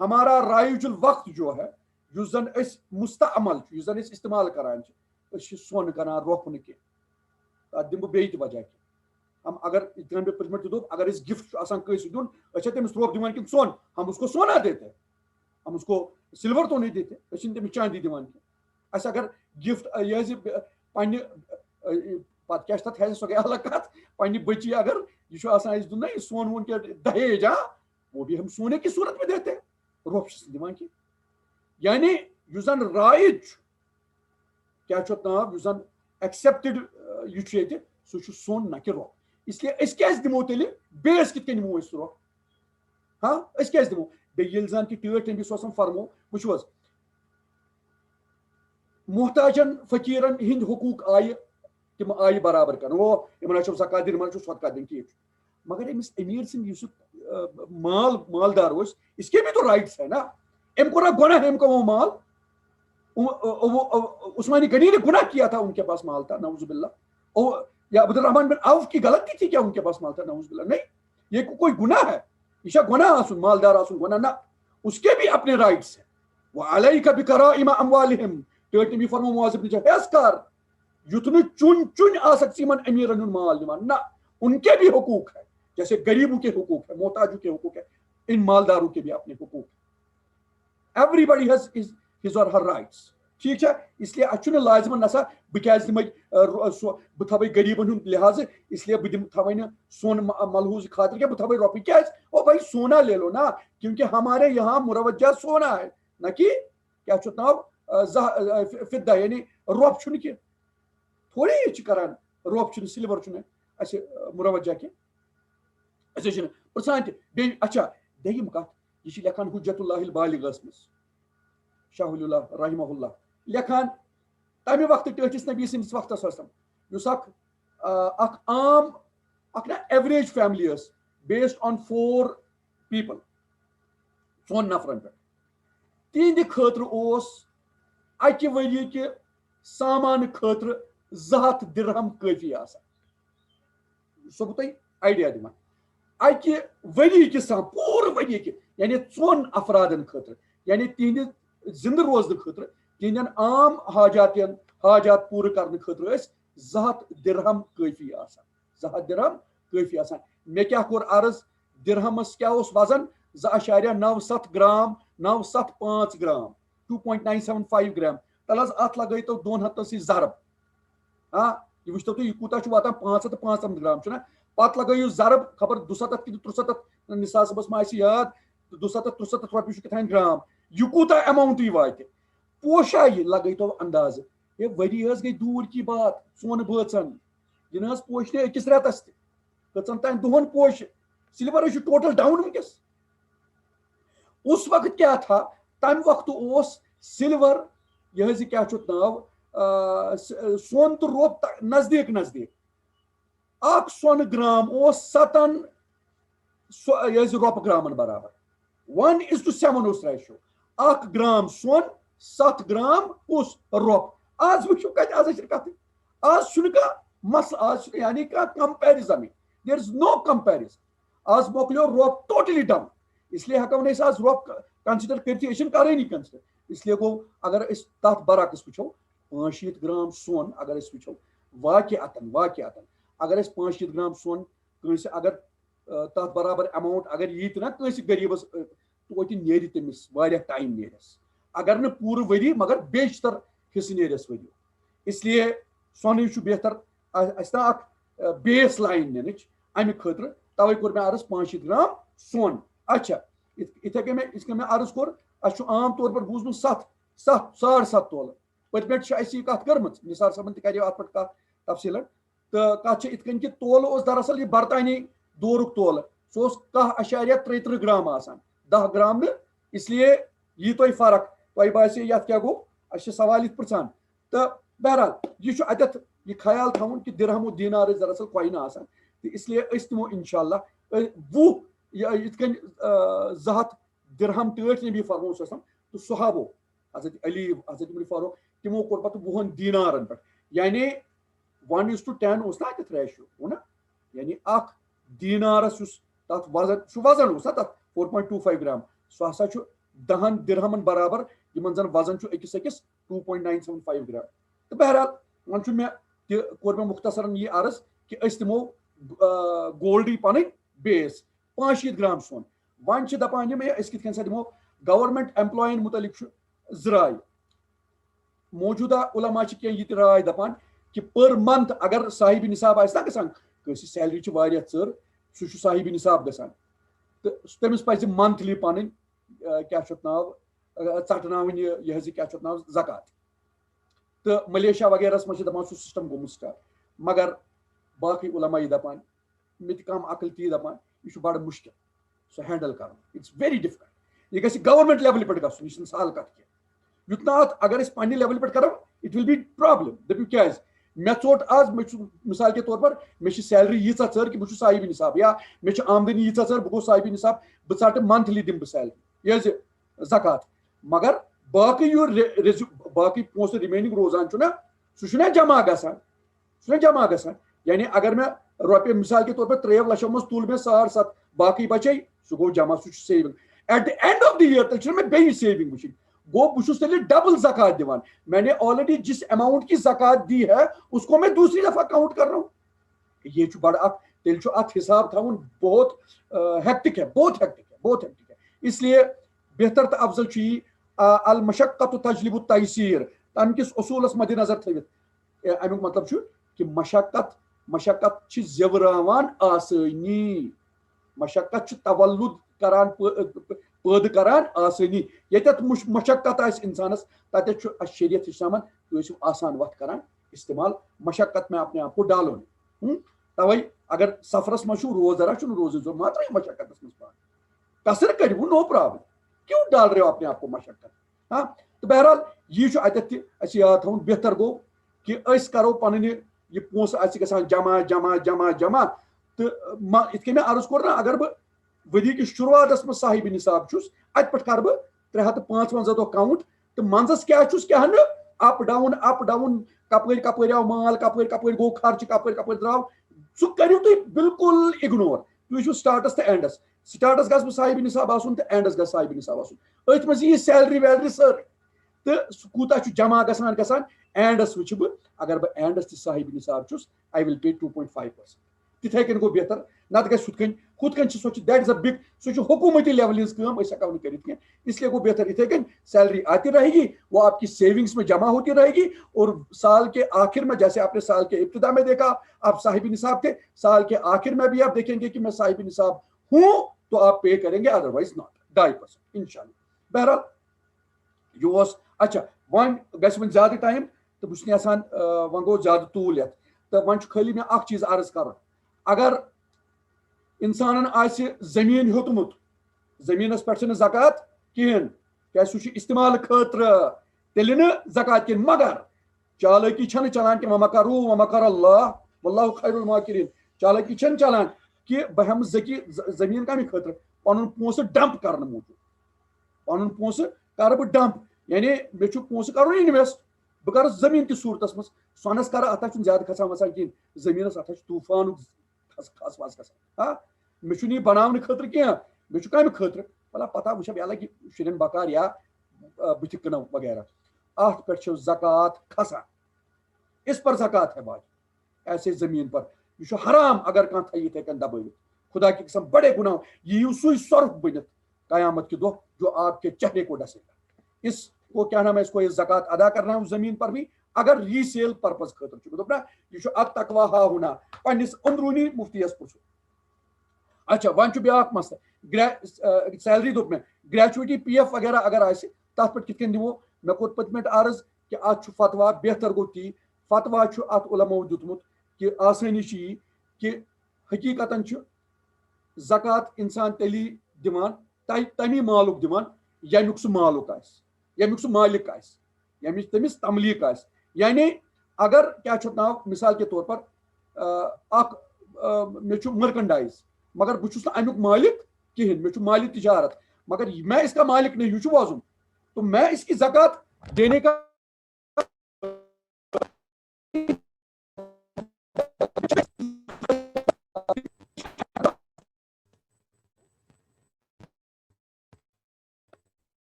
ہمارا رایج الوقت جو ہے یُس زن أسۍ مستعمل چھُ یُس زن أسۍ استعمال کران چھِ أسۍ چھِ سۄن کران رۄپھ نہٕ کینٛہہ تتھ دِمہٕ بہٕ بیٚیہِ تہِ وجہ کینٛہہ ہم اگر اتنا پتمٹ تہ دوپ اگر اس گفٹ آسان کٲنٛسہِ دیُن أسۍ چھا تٔمِس رۄب دِوان کِنہٕ سۄن ہم اس کو سونا دیتے ہم اس کو سلور تو نہیں دیتے أسۍ چھِنہٕ تٔمِس چاندی دِوان کینٛہہ اَسہِ اگر گفٹ یہِ حظ یہِ پنٛنہِ پتہٕ کیٛاہ چھِ تَتھ حظ سۄ گٔے الگ کتھ پنٛنہِ بٔچی اگر یہِ چھُ آسان اَسہِ دیُن نا یہِ سون وون کیٛاہ دہیج وہ بھی ہم سونے کی صورت میں دیتے رۄب چھُس نہٕ دِوان کینٛہہ یعنی یُس زن رایج چھُ کیٛاہ چھُ اَتھ ناو یُس زن ایکسیپٹڈ یہِ چھُ ییٚتہِ سُہ چھُ سۄن نہ کہِ رۄب اس لیے أسۍ کیٛازِ دِمو تیٚلہِ بیٚیِس کِتھ کٔنۍ دِمو أسۍ سُہ رۄب ہاں أسۍ کیٛازِ دِمو بیٚیہِ ییٚلہِ زن کہِ ٹٲٹھۍ نبی صلی اللہ علیہ وسلم فرمو وٕچھو حظ محتاجن فقیٖرن ہٕنٛدۍ حقوٗق آیہِ تِم آیہِ برابر کرنہٕ او یِمن حظ چھُ زکات دِنۍ یِمن حظ چھُ صدقات دِنۍ ٹھیٖک چھُ مگر أمِس أمیٖر سٕنٛدۍ یُس مالدار اوس اس کے بھی تو رائٹس ہے نا أمۍ کوٚرا گۄناہ أمۍ کمو مال عثمانی غنی نے گناہ کیا تھا ان کے پاس مال تھا نعوذ باللہ یا عبد الرحمن بن عوف کی غلطی تھی کیا ان کے پاس مال تھا نعوذ باللہ نہیں یہ کوئی گناہ ہے یہ گناہ آسن مالدار آسن گناہ نہ اس کے بھی اپنے رائٹس ہیں وعلیک بکرائم اموالہم ٹٲٹھۍ نبی فرمو معاذ بن جبل ہیس کر یُتھ نہٕ چُن چُن آسکھ یِمن امیرن ہُنٛد مال دِوان نہ ان کے بھی حقوق ہے جیسے غریبوں کے حقوق ہے محتاجوں کے حقوق ہے ان مالداروں کے بھی اپنے حقوق ہیں everybody has his or her rights ٹھیک چھا اس لیے اتھ چھُنہٕ لازمن نسا بہٕ کیازِ دِمے بہٕ تھاوے غریبن ہُنٛد لحاظہٕ اس لیے بہٕ تھاوے نہٕ سون ملحوظ خاطر کینٛہہ بہٕ تھاوے رۄپیہِ کیازِ او بھائی سونا لے لو نا کیونکہ ہمارے یہاں مروجہ سونا ہے نہ کہ کیا چھُ ناو فِدہ یعنی رۄب چھُنہٕ کینٛہہ تھوڑی یہِ چھِ کران رۄب چھُنہٕ سِلور چھُنہٕ اَسہِ مروجہ کینٛہہ أسۍ حظ چھِنہٕ پرٛژھان تہِ بیٚیہِ اچھا دوٚیِم کتھ یہِ چھِ لیکھان حجت اللہ البالغس منٛز شاہ ولی اللہ رحمہ اللہ لیکھان تمہِ وقتہٕ ٹٲٹھِس نبی سٕنٛدِس وقتس ٲسۍ یُس اکھ عام اکھ نا ایوریج فیملی ٲس بیسڈ آن 4 پیپل 4 نفرن پٮ۪ٹھ تِہنٛدِ خٲطرٕ اوس اکہِ ؤریہِ کہِ سامانہٕ خٲطرٕ 200 درہم کٲفی آسان سۄ گوٚو تۄہہِ آیڈیا دِوان اکہِ ؤریہِ کہِ پوٗرٕ ؤریہِ کہِ یعنی 4 افرادن خٲطرٕ یعنی تِہنٛدِ زندٕ روزنہٕ خٲطرٕ تِہنٛدٮ۪ن عام حاجات پوٗرٕ کرنہٕ خٲطرٕ ٲسۍ 200 درہم کٲفی آسان 200 درہم کٲفی آسان مےٚ کیٛاہ کوٚر عرض درہمس کیٛاہ اوس وزن 2.97 گرام 975 گرام 2.975 گرام تل حظ اتھ لگٲیتو 200 سۭتۍ ضرب ہاں یہِ وٕچھتو تُہۍ یہِ کوٗتاہ چھُ واتان 595 گرام چھُنہ پتہٕ لگٲیِو ضرب خبر 200 کِنہٕ 300 نثار صٲبس ما آسہِ یاد 200 رۄپیہِ چھُ کیٛاہ گرام یہِ کوٗتاہ ایماونٹٕے واتہِ پوشایہِ لگٲیتو اندازٕ ہے ؤری حظ گٔے دوٗر کی بات سونہٕ بٲژن یہِ نہ حظ پوشہِ نہٕ أکِس رٮ۪تس تہِ کٔژن تانۍ دۄہن پوشہِ سِلور حظ چھُ ٹوٹل ڈاوُن وٕنکیٚس اس وقت کیٛاہ تھا تمہِ وقتہٕ اوس سِلور یہِ حظ یہِ کیٛاہ چھُ ناو سون تہٕ رۄب نزدیٖک نزدیٖک اکھ سۄنہٕ گرام اوس 7 یہِ حظ یہِ رۄپہٕ گرامن برابر 1:7 اوس ریشو اکھ گرام سۄن 7 گرام کُس رۄپ آز وٕچھو کتہِ آز چھِ کتھٕے آز چھُنہٕ کانٛہہ مسلہٕ آز چھُنہٕ یعنی کانٛہہ کمپیرزنٕے دیر از نو کمپیرزن آز مۄکلیو رۄب ٹوٹلی ڈاوُن اس لیے ہٮ۪کو نہٕ أسۍ آز رۄب کنسِڈر کٔرتھٕے أسۍ چھِنہٕ کرٲنی کنسِڈر اس لیے گوٚو اگر أسۍ تتھ برعکس وٕچھو 65 گرام سۄن اگر أسۍ وٕچھو واقعاتن اگر أسۍ 65 گرام سۄن کٲنٛسہِ اگر تتھ برابر ایماونٹ اگر یی تہِ نہ کٲنٛسہِ غریٖبس توتہِ نیرِ تٔمِس واریاہ ٹایم نیرٮ۪س اگر نہٕ پوٗرٕ ؤری مگر بیشتر حصہٕ نیرٮ۪س ؤری اس لیے سۄنٕے چھُ بہتر اَسہِ نا اکھ بیس لاین نِنٕچ امہِ خٲطرٕ توے کوٚر مےٚ عرض 65 گرام سۄن اچھا یِتھے کٔنۍ یِتھ کٔنۍ مےٚ عرض کوٚر اَسہِ چھُ عام طور پر بوٗزمُت 7.5 تولہٕ پٔتمہِ لٹہِ چھِ اَسہِ یہِ کتھ کٔرمٕژ نثار صٲبن تہِ کریو اتھ پٮ۪ٹھ کتھ تفصیٖلن تہٕ کتھ چھِ یِتھ کٔنۍ کہِ تولہٕ اوس دراصل یہِ برطانوی دورُک تولہٕ سُہ اوس 10.33 گرام آسان 10 گرام نہٕ اس لیے یی تۄہہِ فرق تۄہہِ باسہِ یتھ کیٛاہ گوٚو اَسہِ چھِ سوال یِتھ پرژھان تہٕ بہرحال یہِ چھُ اتٮ۪تھ یہِ خیال تھاوُن کہِ درہم و دینار ٲسۍ دراصل کوینہٕ آسان تہٕ اس لیے أسۍ دِمو انشاء اللہ 20 یِتھ کٔنۍ 200 درہم ٹٲٹھۍ نبی فرموس آسان تہٕ صحابو حضرت علی حضرت عمر فاروق تِمو کوٚر پتہٕ 20 دینارن پٮ۪ٹھ یعنی 1:10 اوس نا اتٮ۪تھ ریشیو نا یعنی اکھ دینارس یُس تتھ وزن اوس نا تتھ 4.25 گرام سُہ ہسا چھُ 10 درہمن برابر یِمن زن وزن چھُ أکِس 2.975 گرام تہٕ بہرحال وۄنۍ چھُ مےٚ تہِ کوٚر مےٚ مختصرن یہِ عرض کہِ أسۍ دِمو گولڈی پن بیس 500 گرام سون ون دپان اس کت کن سا دمو گورنمنٹ ایمپلائن متعلق زرائے موجودہ علماء کی یہ رائے دپان کہ پر منتھ اگر صاحب نصاب آ گژھان کٲنٛسہِ سیلری واریاہ ژٔر سُہ چھُ صاحب نصاب گژھان تہٕ تٔمِس پزِ منتھلی پنٕنۍ کیاہ چھُ اتھ ناو ژٹناوٕنۍ یہِ حظ یہِ کیاہ چھُ اتھ ناو زکات تہٕ ملیشیا وغیرہ منٛز چھِ دپان سُہ سسٹم گوٚمُت سٹارٹ مگر باقٕے علماء یہِ دپان مےٚ تہِ کم عقل تی دپان یہِ چھُ بڑٕ مُشکل سُہ ہینڈل کرُن اٹس ویری ڈفکلٹ یہ گژھِ گورنمنٹ لیولہِ پٮ۪ٹھ گژھُن یہِ چھُنہٕ سہل کتھ کینٛہہ یُتھ نہٕ اتھ اگر أسۍ پننہِ لیولہِ پٮ۪ٹھ کرو اٹ ول بی پرابلم دٔپِو کیازِ مےٚ ژوٚٹ آز مےٚ چھُ مثال کے طور پر مےٚ چھِ سیلری ییٖژاہ ژٔر کہِ بہٕ چھُس صاحب نصاب یا مےٚ چھِ آمدنی ییٖژاہ ژٔر بہٕ گوٚوُس صاحب نصاب بہٕ ژٹہٕ منتھلی دِمہٕ بہٕ سیلری یہِ حظ زکات مگر باقٕے باقٕے پونٛسہٕ رِمینِنگ روزان چھُنہ سُہ چھُنہ جمع گژھان یعنی اگر مےٚ رۄپیہِ مثال کے طور پر 3 لچھو منٛز تُل مےٚ 7.5 باقٕے بچے سُہ گوٚو جمع سُہ چھُ saving at the end of the year تیٚلہِ چھُنہ مےٚ بیٚیہِ سیوِنگ وٕچھِنۍ گو بہٕ چھُس تیٚلہِ ڈبل زکات دِوان میں نے آلریڈی جس اماؤنٹ کی زکات دی ہے اس کو میں دوسری دفعہ کاؤنٹ کر رہا ہوں یہ چھُ بڑٕ اکھ تیٚلہِ چھُ اتھ حساب تھاوُن بہت ہیکٹک ہے اس لیے بہتر تہٕ افضل چھُ یی المشقت تجلب التیسیر تمہِ کِس اصوٗلس مدِ نظر تھٲوِتھ امیُک مطلب چھُ کہ مشقت چھِ زیوراوان آسٲنی مشقت چھُ تولُد کران پٲدٕ کران آسٲنی ییٚتٮ۪تھ مشقت آسہِ انسانس تتٮ۪تھ چھُ اسہِ شریعت ہیٚچھناوان تُہۍ ٲسِو آسان وتھ کران استعمال مشقت میں اپنے آپ کو ڈالو توے اگر سفرس منٛز چھُو روزدرا چھُنہٕ روزٕ ما ترٲیِو مشقتس منٛز پان قصر کٔرِو نو پرابلم کیوں ڈال رہے ہو اپنے آپ کو مشقت ہاں تو بہرحال یہِ چھُ اتٮ۪تھ تہِ اسہِ یاد تھاوُن بہتر گوٚو کہ أسۍ کرو پنٕنۍ یہِ پونٛسہٕ آسہِ گژھان جمع تہٕ یِتھ کٔنۍ مےٚ عرض کوٚر نا اگر بہٕ ؤری کِس شروعاتس منٛز صاحب نصاب چھُس اتہِ پٮ۪ٹھ کرٕ بہٕ 355 دۄہ کاؤنٹ تہٕ منٛزس کیاہ چھُس کیاہ نہٕ اپ ڈاوُن کپٲرۍ آو مال کپٲرۍ گوٚو خرچہٕ کپٲرۍ درٛاو سُہ کٔرِو تُہۍ بالکل اگنور تُہۍ وٕچھِو سٹارٹس تہٕ اینڈس سٹارٹس گژھٕ بہٕ صاحب نصاب آسُن تہٕ اینڈس گژھِ صاحب نصاب آسُن أتھۍ منٛز یی سیلری ویلری سٲرٕے تہٕ سُہ کوٗتاہ چھُ جمع گژھان اینڈس وٕچھِ بہٕ اگر بہٕ اینڈس تہِ صاحب نصاب چھُس آی ول پے 2.5% تِتھے کٔنۍ گوٚو بہتر نتہٕ گژھِ ہُتھ کٔنۍ چھِ سۄ چھِ دیٹ از اے بگ سۄ چھِ حکوٗمتی لیولہِ ہٕنٛز کٲم أسۍ ہٮ۪کو نہٕ کٔرِتھ کینٛہہ اس لیے گوٚو بہتر یِتھے کٔنۍ سیلری آتی رہے گی وہ آپ کی سیونگس میں جمع ہوتی رہے گی اور سال کے آخر میں جیسے آپ نے سال کے ابتدا میں دیکھا آپ صاحب نصاب تھے سال کے آخر میں بھی آپ دیکھیں گے کہ میں صاحب نصاب ہوں تو آپ پے کریں گے ادروائز ناٹ 2.5% انشاءاللہ بہرحال یہ اوس اچھا وۄنۍ گژھِ وۄنۍ زیادٕ ٹایم تہٕ بہٕ چھُس نہٕ یژھان وۄنۍ گوٚو زیادٕ طوٗل یتھ تہٕ وۄنۍ چھُ خٲلی مےٚ اکھ چیٖز عرض کرُن اگر انسانن آسہِ زٔمیٖن ہیوٚتمُت زٔمیٖنس پٮ۪ٹھ چھنہٕ زکات کِہینۍ کیازِ سُہ چھُ استعمال خٲطرٕ تیٚلہِ نہٕ زکات کِہینۍ مگر چالٲکی چھنہٕ چلان کہ ومکر اللہ واللہ خیر الماکرین چالٲکی چھنہٕ چلان کہ بہٕ ہٮ۪مہٕ زٔمیٖن کمہِ خٲطرٕ پنُن پونٛسہٕ ڈمپ کرنہٕ موٗجوٗب پنُن پونٛسہٕ کرٕ بہٕ ڈمپ یعنی مےٚ چھُ پونٛسہٕ کرُن انویسٹ بہٕ کرٕ زٔمیٖن کِس صوٗرتس منٛز سۄنس کرٕ اتھ چھُنہٕ زیادٕ کھسان وسان کِہینۍ زٔمیٖنس اتھ چھُ طوٗفانُک کھس وس گژھان ہاں مےٚ چھُنہٕ یہِ بناونہٕ خٲطرٕ کینٛہہ مےٚ چھُ کمہِ خٲطرٕ مطلب پتہ وٕچھِ یہِ لگہِ شُرٮ۪ن بکار یا بٕتھِ کٕنو وغیرہ اتھ پٮ۪ٹھ چھِ زکات کھسان اس پر زکات ہے بات ایسے زمین پر یہ چھُ حرام اگر کانٛہہ تھایہِ یِتھے کٔنۍ دبٲوِتھ خدا کی قسم بڑے گناہ یہ یِیِو سُے سۄرُپھ بٔنِتھ قیامت کے دۄہ جو آپ کے چہرے کو ڈسے گا اس کو کیا نام ہے اس کو یہ زکات ادا کرنا ہے زمین پر بھی اگر ریسیل پرپز خٲطرٕ چھُ دوٚپ نہ یہِ چھُ اکھ تقوا ہا ہونا پننِس أنٛدروٗنی مُفتیَس پرٛژھُن اچھا وۄنۍ چھُ بیاکھ مسلہٕ سیلری دوٚپ مےٚ گریچوٹی پی ایف وغیرہ اگر آسہِ تتھ پٮ۪ٹھ کِتھ کٔنۍ دِمو مےٚ کوٚر پٔتمہِ لٹہِ عرض کہ اتھ چھُ فتوا بہتر گوٚو تی فتوا چھُ اتھ علماہو دیُتمُت کہ آسٲنی چھِ یی کہ حقیقتن چھُ زکات انسان تیٚلی دِوان تمی مالُک دِوان ییٚمیُک سُہ مالُک آسہِ ییٚمیُک سُہ مالک آسہِ ییٚمِچ تٔمِس تملیٖق آسہِ یعنی اگر کیاہ چھُ ناو مثال کے طور پر اکھ مےٚ چھُ مرکنڈایز مگر بہٕ چھُس نہٕ امیُک مالک کہینۍ مےٚ چھُ مالِ تجارت مگر میں اس کا مالک نہیں ہیوٗ چھُ وۄزُم تو میں اس کی زکات دینے کا